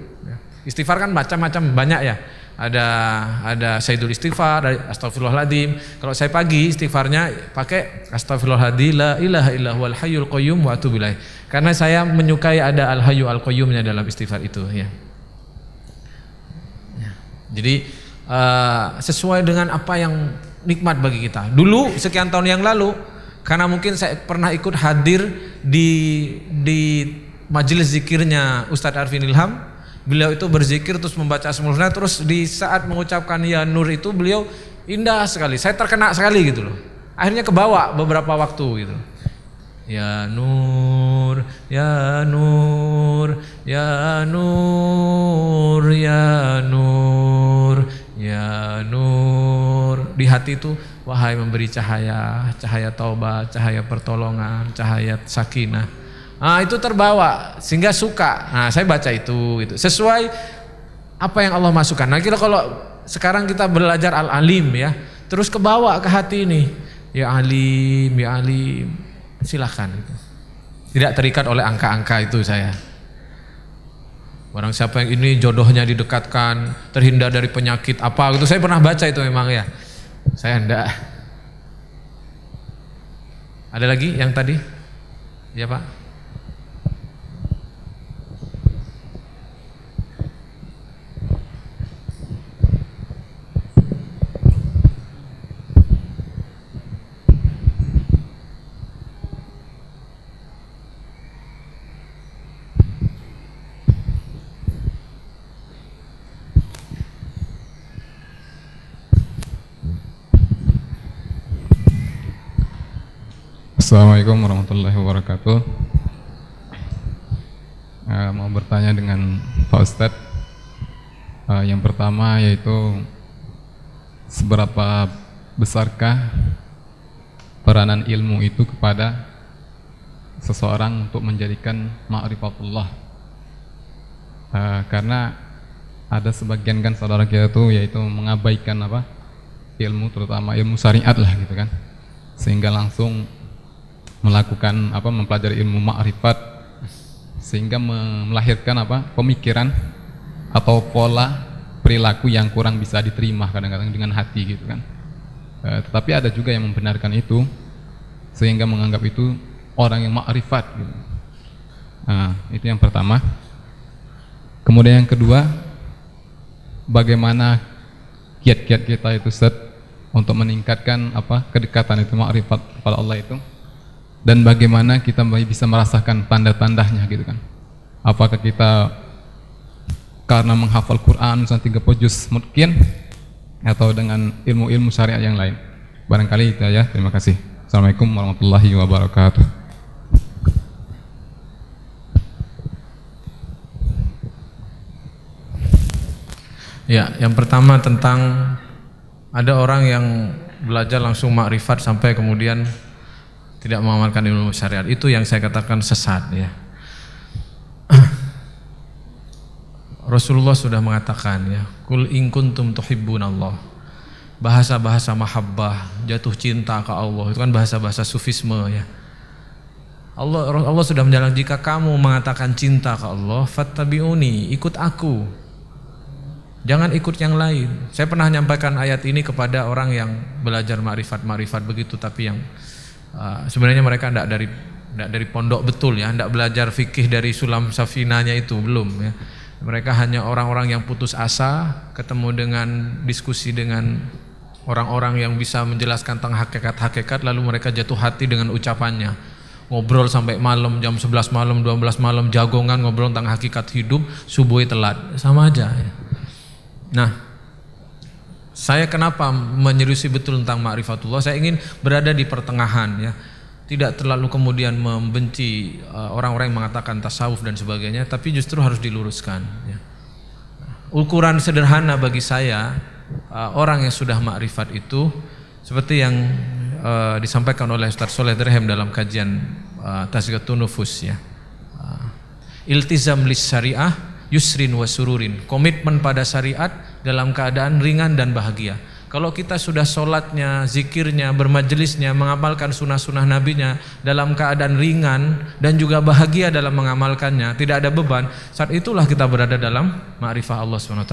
Istighfar kan macam-macam, banyak ya. Ada Sayyidul Istighfar, ada Astaghfirullahaladzim. Kalau saya pagi istighfarnya pakai Astaghfirullahaladzim, la ilaha illa huwal hayyul qayyum wa atubu ilaih. Karena saya menyukai ada al-hayyu al-qayyumnya dalam istighfar itu ya. Jadi sesuai dengan apa yang nikmat bagi kita. Dulu sekian tahun yang lalu, karena mungkin saya pernah ikut hadir di majelis zikirnya Ustadz Arfin Ilham. Beliau itu berzikir terus membaca Asmaul Husna, terus di saat mengucapkan Ya Nur itu beliau indah sekali. Saya terkena sekali gitu loh. Akhirnya kebawa beberapa waktu gitu. Ya Nur, Ya Nur, Ya Nur, Ya Nur, Ya Nur. Di hati itu, wahai memberi cahaya, cahaya taubat, cahaya pertolongan, cahaya sakinah. Nah, itu terbawa sehingga suka. Nah, saya baca itu sesuai apa yang Allah masukkan. Nah, kalau sekarang kita belajar Al-Alim ya, terus kebawa ke hati ini. Ya Alim, Ya Alim. Silakan. Tidak terikat oleh angka-angka itu saya. Barang siapa yang ini jodohnya didekatkan, terhindar dari penyakit apa gitu. Saya pernah baca itu memang ya. Saya enggak. Ada lagi yang tadi? Ya Pak. Assalamualaikum warahmatullahi wabarakatuh. Mau bertanya dengan Pak Ustadz. Yang pertama yaitu seberapa besarkah peranan ilmu itu kepada seseorang untuk menjadikan ma'rifatullah? Karena ada sebagian kan saudara kita tuh yaitu mengabaikan ilmu, terutama ilmu syariat lah gitu kan, sehingga langsung melakukan mempelajari ilmu ma'rifat sehingga melahirkan pemikiran atau pola perilaku yang kurang bisa diterima kadang-kadang dengan hati gitu kan. Tetapi ada juga yang membenarkan itu sehingga menganggap itu orang yang ma'rifat gitu. Itu yang pertama. Kemudian yang kedua, bagaimana kiat-kiat kita itu untuk meningkatkan kedekatan itu ma'rifat kepada Allah itu, dan bagaimana kita bisa merasakan tanda-tandanya gitu kan. Apakah kita karena menghafal Quran 30 juz mungkin, atau dengan ilmu-ilmu syariat yang lain. Barangkali itu ya. Terima kasih. Assalamualaikum warahmatullahi wabarakatuh. Ya, yang pertama tentang ada orang yang belajar langsung makrifat sampai kemudian tidak mengamalkan ilmu syariat, itu yang saya katakan sesat ya. Rasulullah sudah mengatakan ya, kul in kuntum tuhibbunallah. Bahasa-bahasa mahabbah, jatuh cinta ke Allah, itu kan bahasa-bahasa sufisme ya. Allah sudah menjelaskan, jika kamu mengatakan cinta ke Allah, fattabi'uni, ikut aku. Jangan ikut yang lain. Saya pernah menyampaikan ayat ini kepada orang yang belajar makrifat begitu, tapi yang sebenarnya mereka tidak dari pondok betul ya, tidak belajar fikih dari sulam safinanya itu belum ya. Mereka hanya orang-orang yang putus asa, ketemu dengan diskusi dengan orang-orang yang bisa menjelaskan tentang hakikat-hakikat, lalu mereka jatuh hati dengan ucapannya. Ngobrol sampai malam, jam 11 malam, 12 malam, jagongan ngobrol tentang hakikat hidup, subuh telat, sama aja ya. Nah, saya kenapa menyerusi betul tentang ma'rifatullah? Saya ingin berada di pertengahan ya. Tidak terlalu kemudian membenci orang-orang yang mengatakan tasawuf dan sebagainya, tapi justru harus diluruskan ya. Ukuran sederhana bagi saya orang yang sudah ma'rifat itu seperti yang disampaikan oleh Ustaz Soleh Dirhem dalam kajian Tazkiyatun Nufus ya. Iltizam lis syariah yusrin wa sururin, komitmen pada syariat dalam keadaan ringan dan bahagia. Kalau kita sudah sholatnya, zikirnya, bermajelisnya, mengamalkan sunnah-sunnah nabinya dalam keadaan ringan dan juga bahagia dalam mengamalkannya, tidak ada beban, saat itulah kita berada dalam ma'rifah Allah SWT.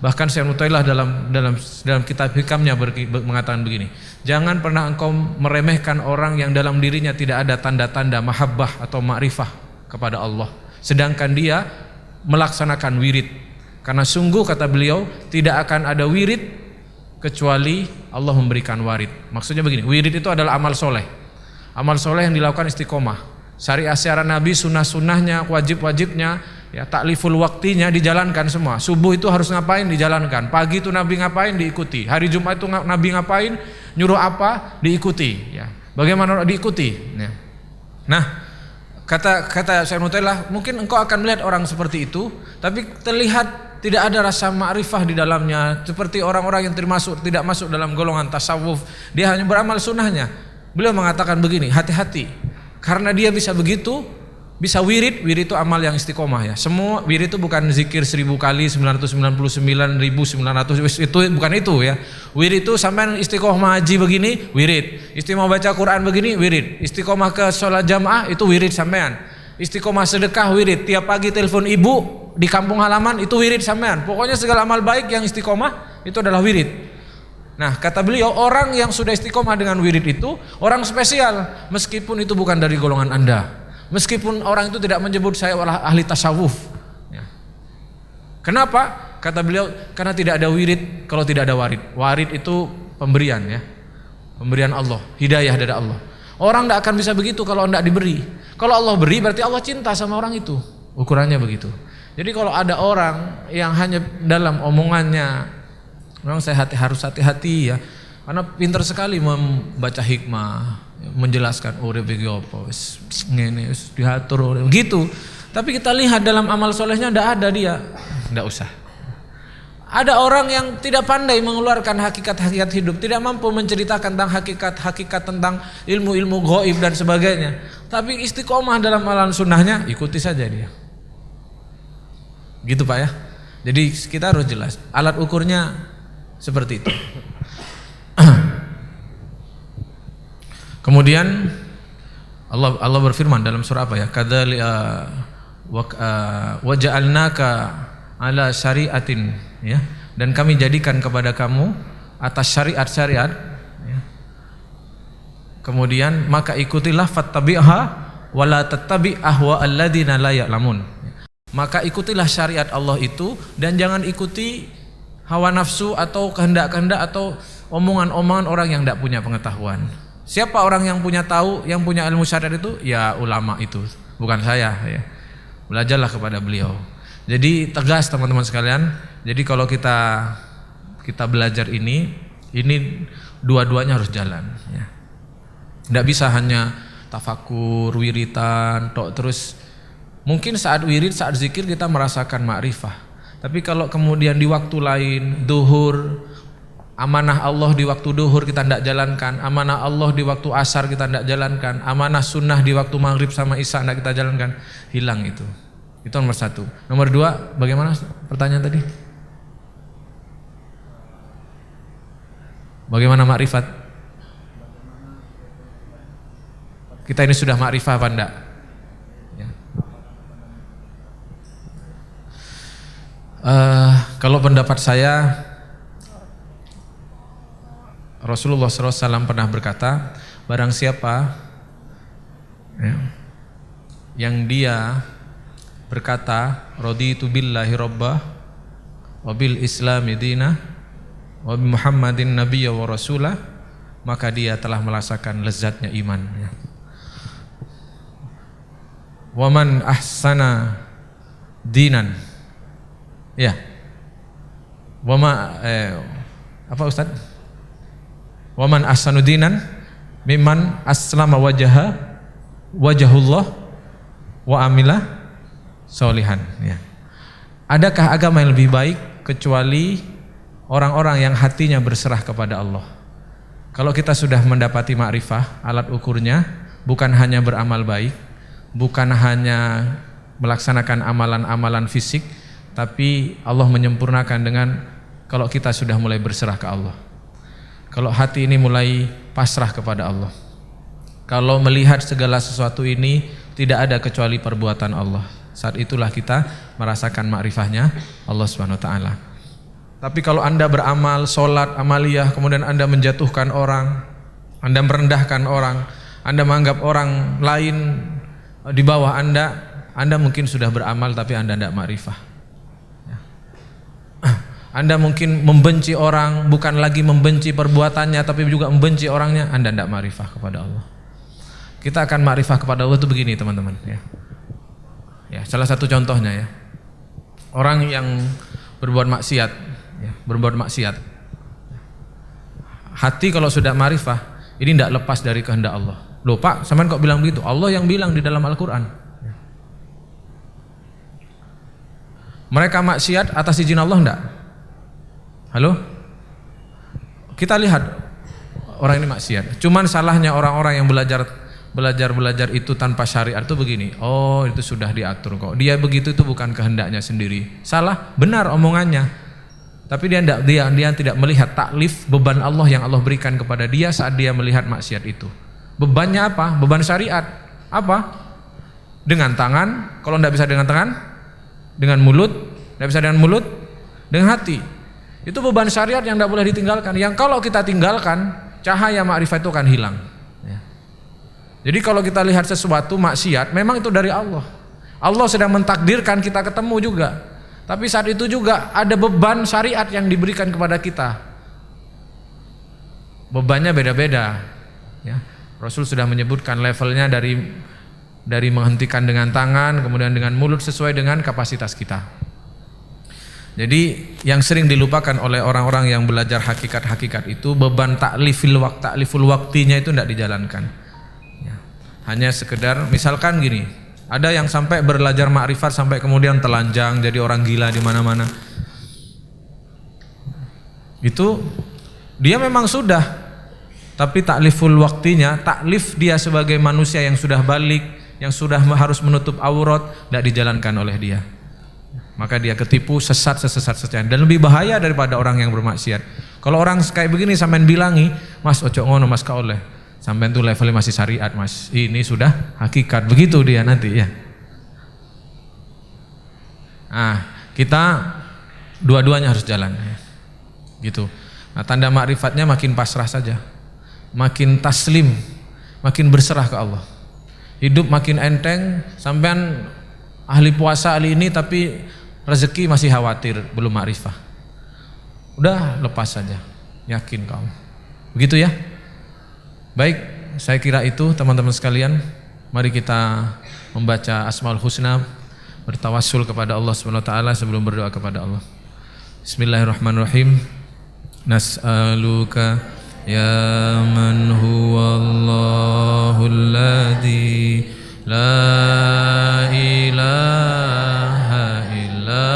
Bahkan Syekh Mutailah dalam kitab hikamnya mengatakan begini, jangan pernah engkau meremehkan orang yang dalam dirinya tidak ada tanda-tanda mahabbah atau ma'rifah kepada Allah, sedangkan dia melaksanakan wirid. Karena sungguh kata beliau, tidak akan ada wirid kecuali Allah memberikan warid. Maksudnya begini, wirid itu adalah amal soleh. Amal soleh yang dilakukan istiqomah. Syariat Nabi, sunnah-sunnahnya, wajib-wajibnya, ya, takliful waktinya dijalankan semua. Subuh itu harus ngapain, dijalankan. Pagi itu Nabi ngapain, diikuti. Hari Jumat itu Nabi ngapain, nyuruh apa, diikuti. Ya. Bagaimana diikuti? Ya. Nah, kata Syekh Mutailah, mungkin engkau akan melihat orang seperti itu, tapi terlihat tidak ada rasa ma'rifah di dalamnya, seperti orang-orang yang tidak masuk dalam golongan tasawuf. Dia hanya beramal sunnahnya. Beliau mengatakan begini, hati-hati, karena dia bisa begitu, bisa wirid itu amal yang istiqomah ya. Semua wirid itu bukan zikir 1000 kali, 999.900, itu bukan itu ya. Wirid itu sampai istiqomah haji begini, wirid. Istiqomah baca Quran begini, wirid. Istiqomah ke sholat jamaah itu wirid sampean. Istiqomah sedekah wirid. Tiap pagi telepon ibu di kampung halaman itu wirid sampean. Pokoknya segala amal baik yang istiqomah itu adalah wirid. Nah, kata beliau, orang yang sudah istiqomah dengan wirid itu orang spesial, meskipun itu bukan dari golongan Anda. Meskipun orang itu tidak menyebut saya ahli tasawuf. Ya. Kenapa? Kata beliau, karena tidak ada wirid kalau tidak ada warid. Warid itu pemberian ya. Pemberian Allah, hidayah dari Allah. Orang tidak akan bisa begitu kalau tidak diberi. Kalau Allah beri berarti Allah cinta sama orang itu. Ukurannya begitu. Jadi kalau ada orang yang hanya dalam omongannya, memang saya harus hati-hati ya. Karena pintar sekali membaca hikmah, menjelaskan urip iki apa wis ngene wis diatur gitu. Tapi kita lihat dalam amal solehnya tidak ada dia. Tidak usah. Ada orang yang tidak pandai mengeluarkan hakikat-hakikat hidup, tidak mampu menceritakan tentang hakikat-hakikat tentang ilmu-ilmu gaib dan sebagainya. Tapi istiqomah dalam amalan sunnahnya, ikuti saja dia. Gitu Pak ya. Jadi kita harus jelas. Alat ukurnya seperti itu. Kemudian Allah berfirman dalam surah apa ya? Kadzali wa ja'alnaka ala syari'atin ya. Dan kami jadikan kepada kamu atas syariat-syariat ya. Kemudian maka ikutilah fattabi'ha wa la tattabi' ahwa alladziina la ya'lamun. Maka ikutilah syariat Allah itu dan jangan ikuti hawa nafsu atau kehendak-kehendak atau omongan-omongan orang yang tidak punya pengetahuan. Siapa orang yang punya tahu, yang punya ilmu syariat itu? Ya ulama itu, bukan saya ya. Belajarlah kepada beliau. Jadi tegas teman-teman sekalian. Jadi kalau kita belajar ini dua-duanya harus jalan ya. Tidak bisa hanya tafakur, wiritan, terus mungkin saat wirid, saat zikir kita merasakan ma'rifah. Tapi kalau kemudian di waktu lain, duhur, amanah Allah di waktu duhur kita tidak jalankan, amanah Allah di waktu asar kita tidak jalankan, amanah sunnah di waktu maghrib sama isya tidak kita jalankan, hilang itu. Itu nomor satu. Nomor dua, bagaimana pertanyaan tadi? Bagaimana makrifat? Kita ini sudah makrifah apa enggak? Ya. Kalau pendapat saya, Rasulullah SAW pernah berkata, barang siapa ya, yang dia berkata raditu billahi rabbah wa bil islami dinah wa bi muhammadin nabiyya wa rasulah, maka dia telah merasakan lezatnya iman ya. Wa man ahsana dinan ya. Wa ma apa Ustaz? Wa man ahsanu dinan mimman aslama wajahullah wa amila solihan ya. Adakah agama yang lebih baik kecuali orang-orang yang hatinya berserah kepada Allah? Kalau kita sudah mendapati ma'rifah, alat ukurnya bukan hanya beramal baik, bukan hanya melaksanakan amalan-amalan fisik, tapi Allah menyempurnakan dengan kalau kita sudah mulai berserah ke Allah. Kalau hati ini mulai pasrah kepada Allah. Kalau melihat segala sesuatu ini tidak ada kecuali perbuatan Allah. Saat itulah kita merasakan makrifahnya Allah Subhanahu wa taala. Tapi kalau Anda beramal, sholat, amaliyah, kemudian Anda menjatuhkan orang, Anda merendahkan orang, Anda menganggap orang lain di bawah Anda mungkin sudah beramal tapi Anda tidak makrifah. Anda mungkin membenci orang, bukan lagi membenci perbuatannya tapi juga membenci orangnya, Anda tidak makrifah kepada Allah. Kita akan makrifah kepada Allah itu begini teman-teman ya. Ya, salah satu contohnya ya. Orang yang berbuat maksiat ya, berbuat maksiat. Hati kalau sudah makrifah, ini tidak lepas dari kehendak Allah. Loh Pak, sampean kok bilang begitu? Allah yang bilang di dalam Al-Qur'an. Ya. Mereka maksiat atas izin Allah enggak? Halo? Kita lihat orang ini maksiat. Cuman salahnya orang-orang yang belajar itu tanpa syariat itu begini. Oh, itu sudah diatur kok. Dia begitu itu bukan kehendaknya sendiri. Salah, benar omongannya. Tapi dia tidak melihat taklif beban Allah yang Allah berikan kepada dia saat dia melihat maksiat itu. Bebannya apa? Beban syariat. Apa? Dengan tangan. Kalau tidak bisa dengan tangan, dengan mulut, tidak bisa dengan mulut, dengan hati. Itu beban syariat yang tidak boleh ditinggalkan. Yang kalau kita tinggalkan, cahaya ma'rifat itu akan hilang. Ya. Jadi kalau kita lihat sesuatu maksiat, memang itu dari Allah. Allah sedang mentakdirkan kita ketemu juga. Tapi saat itu juga ada beban syariat yang diberikan kepada kita. Bebannya beda-beda. Ya. Rasul sudah menyebutkan levelnya dari menghentikan dengan tangan, kemudian dengan mulut sesuai dengan kapasitas kita. Jadi yang sering dilupakan oleh orang-orang yang belajar hakikat-hakikat itu beban takliful waktinya itu tidak dijalankan. Ya. Hanya sekedar misalkan gini, ada yang sampai belajar makrifat sampai kemudian telanjang jadi orang gila di mana-mana. Itu dia memang sudah, tapi takliful waktinya, taklif dia sebagai manusia yang sudah balik, yang sudah harus menutup aurat, tidak dijalankan oleh dia. Maka dia ketipu, sesat sesat-sesatnya, dan lebih bahaya daripada orang yang bermaksiat. Kalau orang kayak begini sampean bilangi, Mas ojo ngono Mas ka oleh, sampean tuh levelnya masih syariat Mas, ini sudah hakikat, begitu dia nanti ya. Nah, kita dua-duanya harus jalan ya. Gitu. Nah, tanda makrifatnya makin pasrah saja, makin taslim, makin berserah ke Allah. Hidup makin enteng, sampean ahli puasa ahli ini tapi rezeki masih khawatir, belum makrifah. Udah lepas saja, yakin kamu. Begitu ya. Baik, saya kira itu teman-teman sekalian. Mari kita membaca Asmaul Husna, bertawassul kepada Allah Subhanahu wa taala sebelum berdoa kepada Allah. Bismillahirrahmanirrahim. Nas'aluka ya man huwallahul ladzi la ilaha illa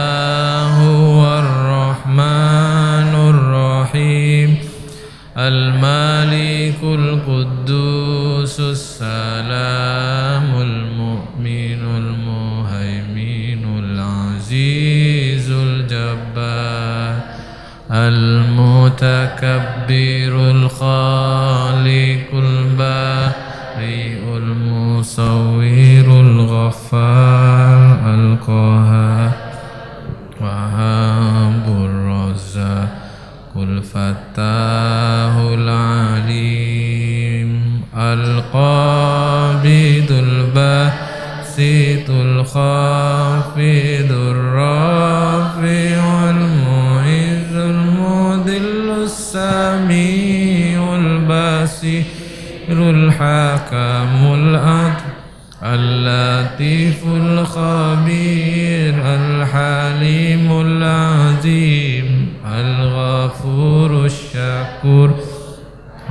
huwar rahmanur rahim al-malikul quddusus salamul mu'minul muhaiminul azizul jabbar al-mutakabbirul khaliqul bari'ul musawwirul ghaffar al-qahhar wahabur razzaqul fattahul alim al-qabidul basitul khafidul rafi'ul mu'izzul mudillus sami'ul basirul hakamul adl al-latiful khabir al-halimul azim al-ghafurus syakur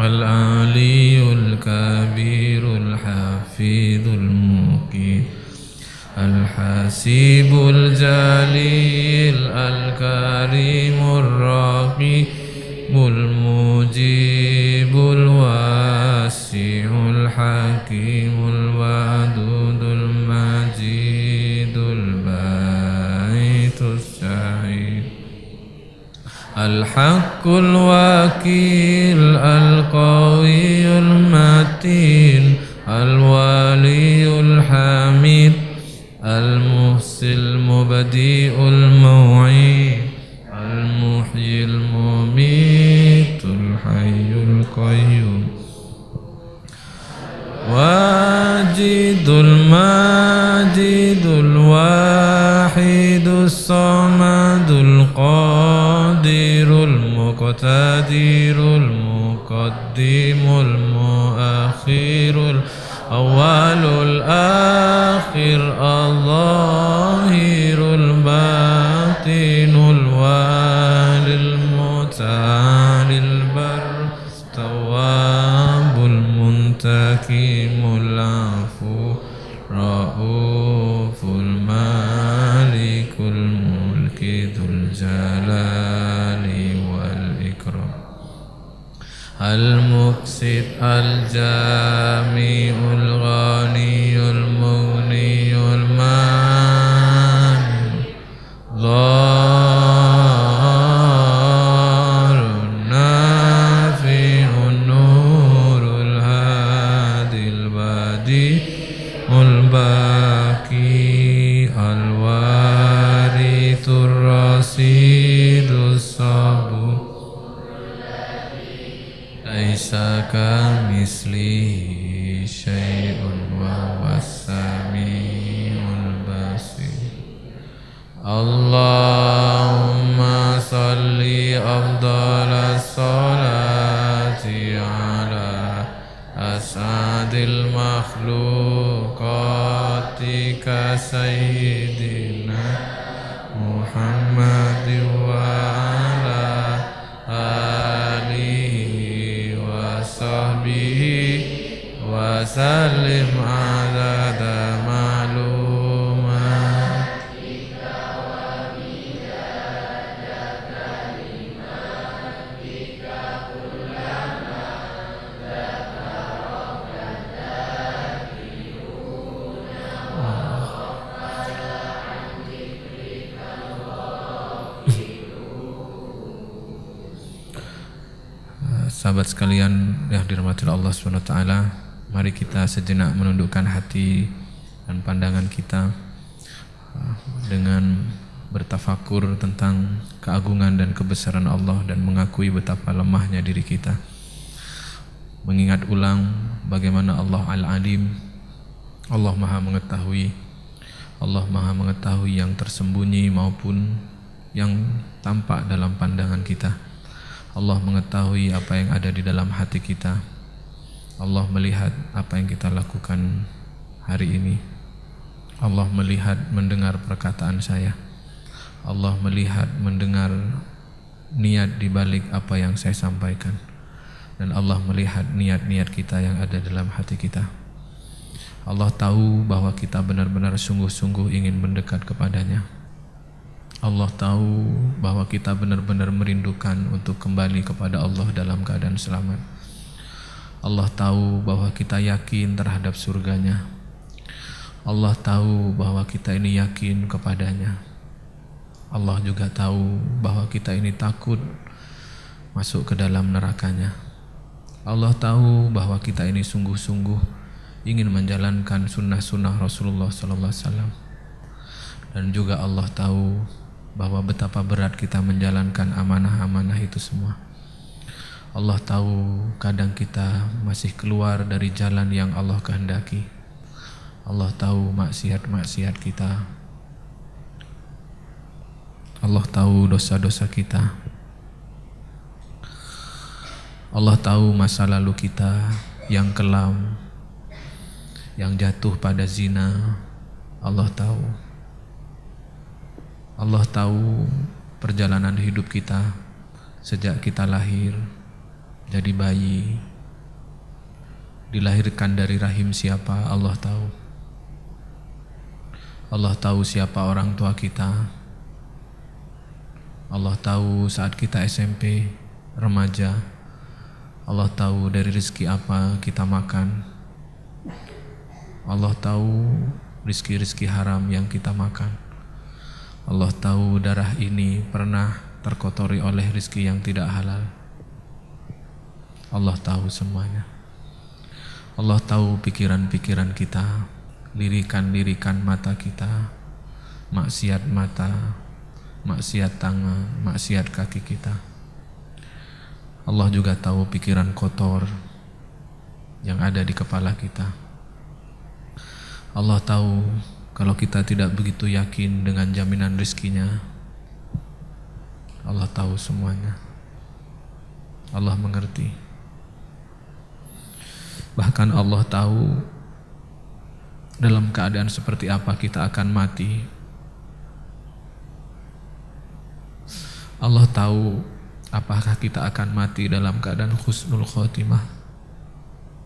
al-aliyul kabirul hafidul muqim al-hasibul jalil al-karimur raqibul mujibul wasi'ul hakimul wadudul majidul baitus syahid al-haqqul wakil al-qawiyul matin al-waliyul hamid al-muhsil mubadi'ul maw'id al-muhyil mumitul hayyul qayyum wajidul majidul wahidus samadul qadirul muqtadirul muqaddimul muakhirul awalul akhir al-zahirul batinul walil mutalil bar tawabul muntakimul afu rauful malikul mulki dzul jalali wal ikram al-muqsit al-jami'ul ghaniyul mughniyul mani dharun nafi'un nurul hadil badi'ul baqi al-wari kamitslihi syai'un wa huwas samiul basir. Allahumma salli afdalas salati ala as'adil makhluqatika sayyidina Muhammadin wa ala alihi wa sahbihi wa sallim adada ma'lumat. Sahabat sekalian yang dirahmati Allah SWT, mari kita sejenak menundukkan hati dan pandangan kita dengan bertafakur tentang keagungan dan kebesaran Allah dan mengakui betapa lemahnya diri kita. Mengingat ulang bagaimana Allah Al-Alim, Allah Maha Mengetahui, Allah Maha Mengetahui yang tersembunyi maupun yang tampak dalam pandangan kita. Allah mengetahui apa yang ada di dalam hati kita. Allah melihat apa yang kita lakukan hari ini. Allah melihat, mendengar perkataan saya. Allah melihat, mendengar niat di balik apa yang saya sampaikan. Dan Allah melihat niat-niat kita yang ada dalam hati kita. Allah tahu bahwa kita benar-benar sungguh-sungguh ingin mendekat kepadanya. Allah tahu bahwa kita benar-benar merindukan untuk kembali kepada Allah dalam keadaan selamat. Allah tahu bahwa kita yakin terhadap surganya. Allah tahu bahwa kita ini yakin kepadanya. Allah juga tahu bahwa kita ini takut masuk ke dalam nerakanya. Allah tahu bahwa kita ini sungguh-sungguh ingin menjalankan sunnah-sunnah Rasulullah SAW. Dan juga Allah tahu bahwa betapa berat kita menjalankan amanah-amanah itu semua. Allah tahu kadang kita masih keluar dari jalan yang Allah kehendaki. Allah tahu maksiat-maksiat kita. Allah tahu dosa-dosa kita. Allah tahu masa lalu kita yang kelam, yang jatuh pada zina. Allah tahu. Allah tahu perjalanan hidup kita sejak kita lahir, jadi bayi, dilahirkan dari rahim siapa, Allah tahu. Allah tahu siapa orang tua kita. Allah tahu saat kita SMP, remaja. Allah tahu dari rezeki apa kita makan. Allah tahu rezeki-rezeki haram yang kita makan. Allah tahu darah ini pernah terkotori oleh rezeki yang tidak halal. Allah tahu semuanya. Allah tahu pikiran-pikiran kita, lirikan-lirikan mata kita, maksiat mata, maksiat tangan, maksiat kaki kita. Allah juga tahu pikiran kotor yang ada di kepala kita. Allah tahu kalau kita tidak begitu yakin dengan jaminan rezekinya. Allah tahu semuanya. Allah mengerti. Bahkan Allah tahu dalam keadaan seperti apa kita akan mati. Allah tahu apakah kita akan mati dalam keadaan husnul khotimah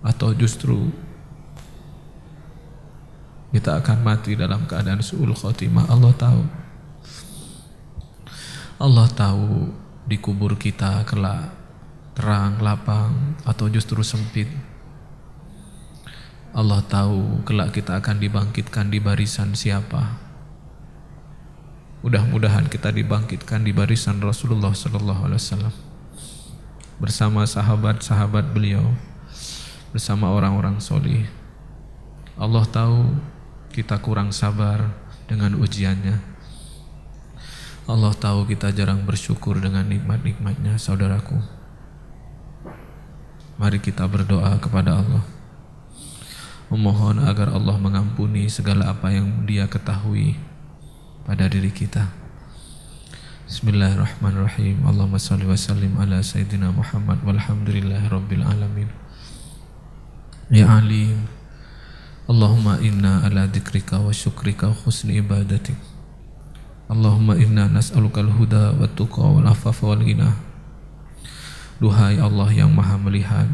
atau justru kita akan mati dalam keadaan su'ul khotimah. Allah tahu. Allah tahu di kubur kita kelak terang, lapang atau justru sempit. Allah tahu kelak kita akan dibangkitkan di barisan siapa. Mudah-mudahan kita dibangkitkan di barisan Rasulullah SAW bersama sahabat-sahabat beliau, bersama orang-orang solih. Allah tahu kita kurang sabar dengan ujiannya. Allah tahu kita jarang bersyukur dengan nikmat-nikmatnya, saudaraku. Mari kita berdoa kepada Allah, memohon agar Allah mengampuni segala apa yang Dia ketahui pada diri kita. Bismillahirrahmanirrahim. Allahumma salli wa sallim ala Sayyidina Muhammad walhamdulillahi rabbil alamin. Ya Alim, Allahumma inna ala dzikrika wa syukrika wa husni ibadatik. Allahumma inna nas'alukal huda wa tuqa wal afafa wal ghina. Duhai Allah yang maha melihat,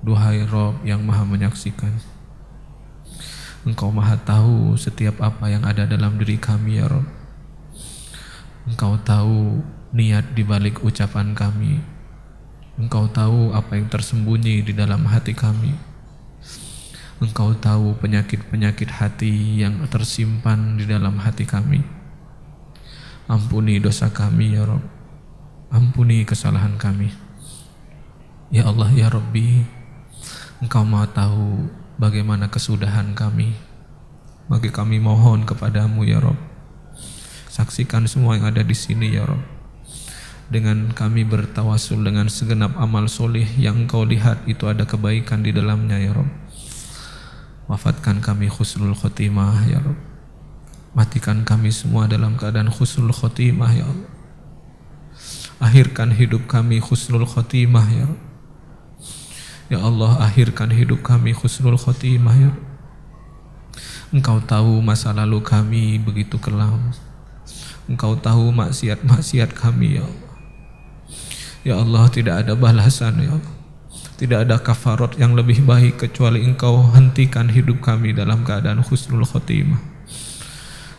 duhai Rabb yang maha menyaksikan, Engkau maha tahu setiap apa yang ada dalam diri kami ya Rabb. Engkau tahu niat di balik ucapan kami. Engkau tahu apa yang tersembunyi di dalam hati kami. Engkau tahu penyakit-penyakit hati yang tersimpan di dalam hati kami. Ampuni dosa kami ya Rabb. Ampuni kesalahan kami. Ya Allah ya Rabbi, Engkau maha tahu bagaimana kesudahan kami. Maka kami mohon kepadamu ya Rabb, saksikan semua yang ada di sini ya Rabb. Dengan kami bertawasul dengan segenap amal soleh yang Engkau lihat itu ada kebaikan di dalamnya ya Rabb. Wafatkan kami husnul khotimah ya Rabb. Matikan kami semua dalam keadaan husnul khotimah ya Allah. Akhirkan hidup kami husnul khotimah ya Rabb. Ya Allah, akhirkan hidup kami husnul khotimah ya Rabb. Engkau tahu masa lalu kami begitu kelam. Engkau tahu maksiat-maksiat kami ya Allah. Ya Allah, tidak ada balasan ya Allah. Tidak ada kafarat yang lebih baik kecuali Engkau hentikan hidup kami dalam keadaan husnul khotimah.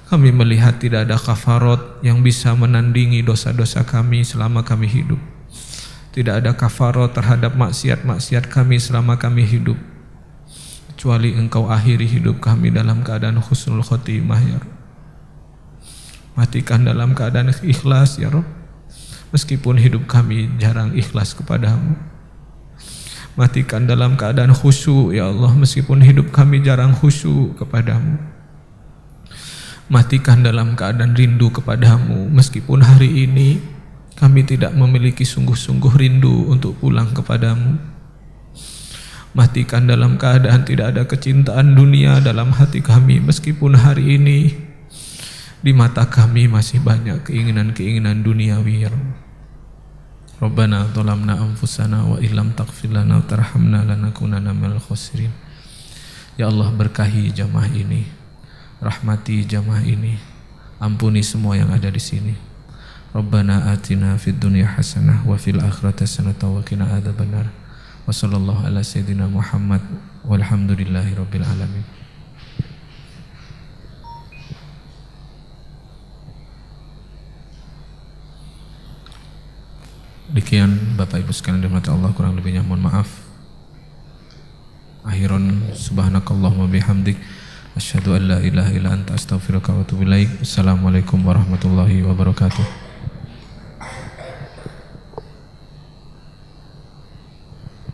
Kami melihat tidak ada kafarat yang bisa menandingi dosa-dosa kami selama kami hidup. Tidak ada kafarat terhadap maksiat-maksiat kami selama kami hidup, kecuali Engkau akhiri hidup kami dalam keadaan husnul khotimah ya Rabb. Matikan dalam keadaan ikhlas ya Rabb. Meskipun hidup kami jarang ikhlas kepadamu. Matikan dalam keadaan khusyuk ya Allah. Meskipun hidup kami jarang khusyuk kepadamu. Matikan dalam keadaan rindu kepadamu. Meskipun hari ini kami tidak memiliki sungguh-sungguh rindu untuk pulang kepadamu. Matikan dalam keadaan tidak ada kecintaan dunia dalam hati kami. Meskipun hari ini di mata kami masih banyak keinginan-keinginan duniawi ya Rabb. Rabbana zalamna anfusana wa illam taghfir lana wa tarhamna lanakunanna minal khasirin. Ya Allah, berkahi jamaah ini, rahmati jamaah ini, ampuni semua yang ada di sini. Rabbana atina fid dunya hasanah wa fil akhirati hasanah wa qina adzabannar. Wa sallallahu ala sayyidina Muhammad walhamdulillahi rabbil alamin. Demikian Bapak Ibu sekalian dirahmati Allah, kurang lebihnya mohon maaf. Akhiran subhanakallahumma bihamdik asyhadu an la ilaha illa anta astaghfiruka wa atubu ilaik. Assalamualaikum warahmatullahi wabarakatuh.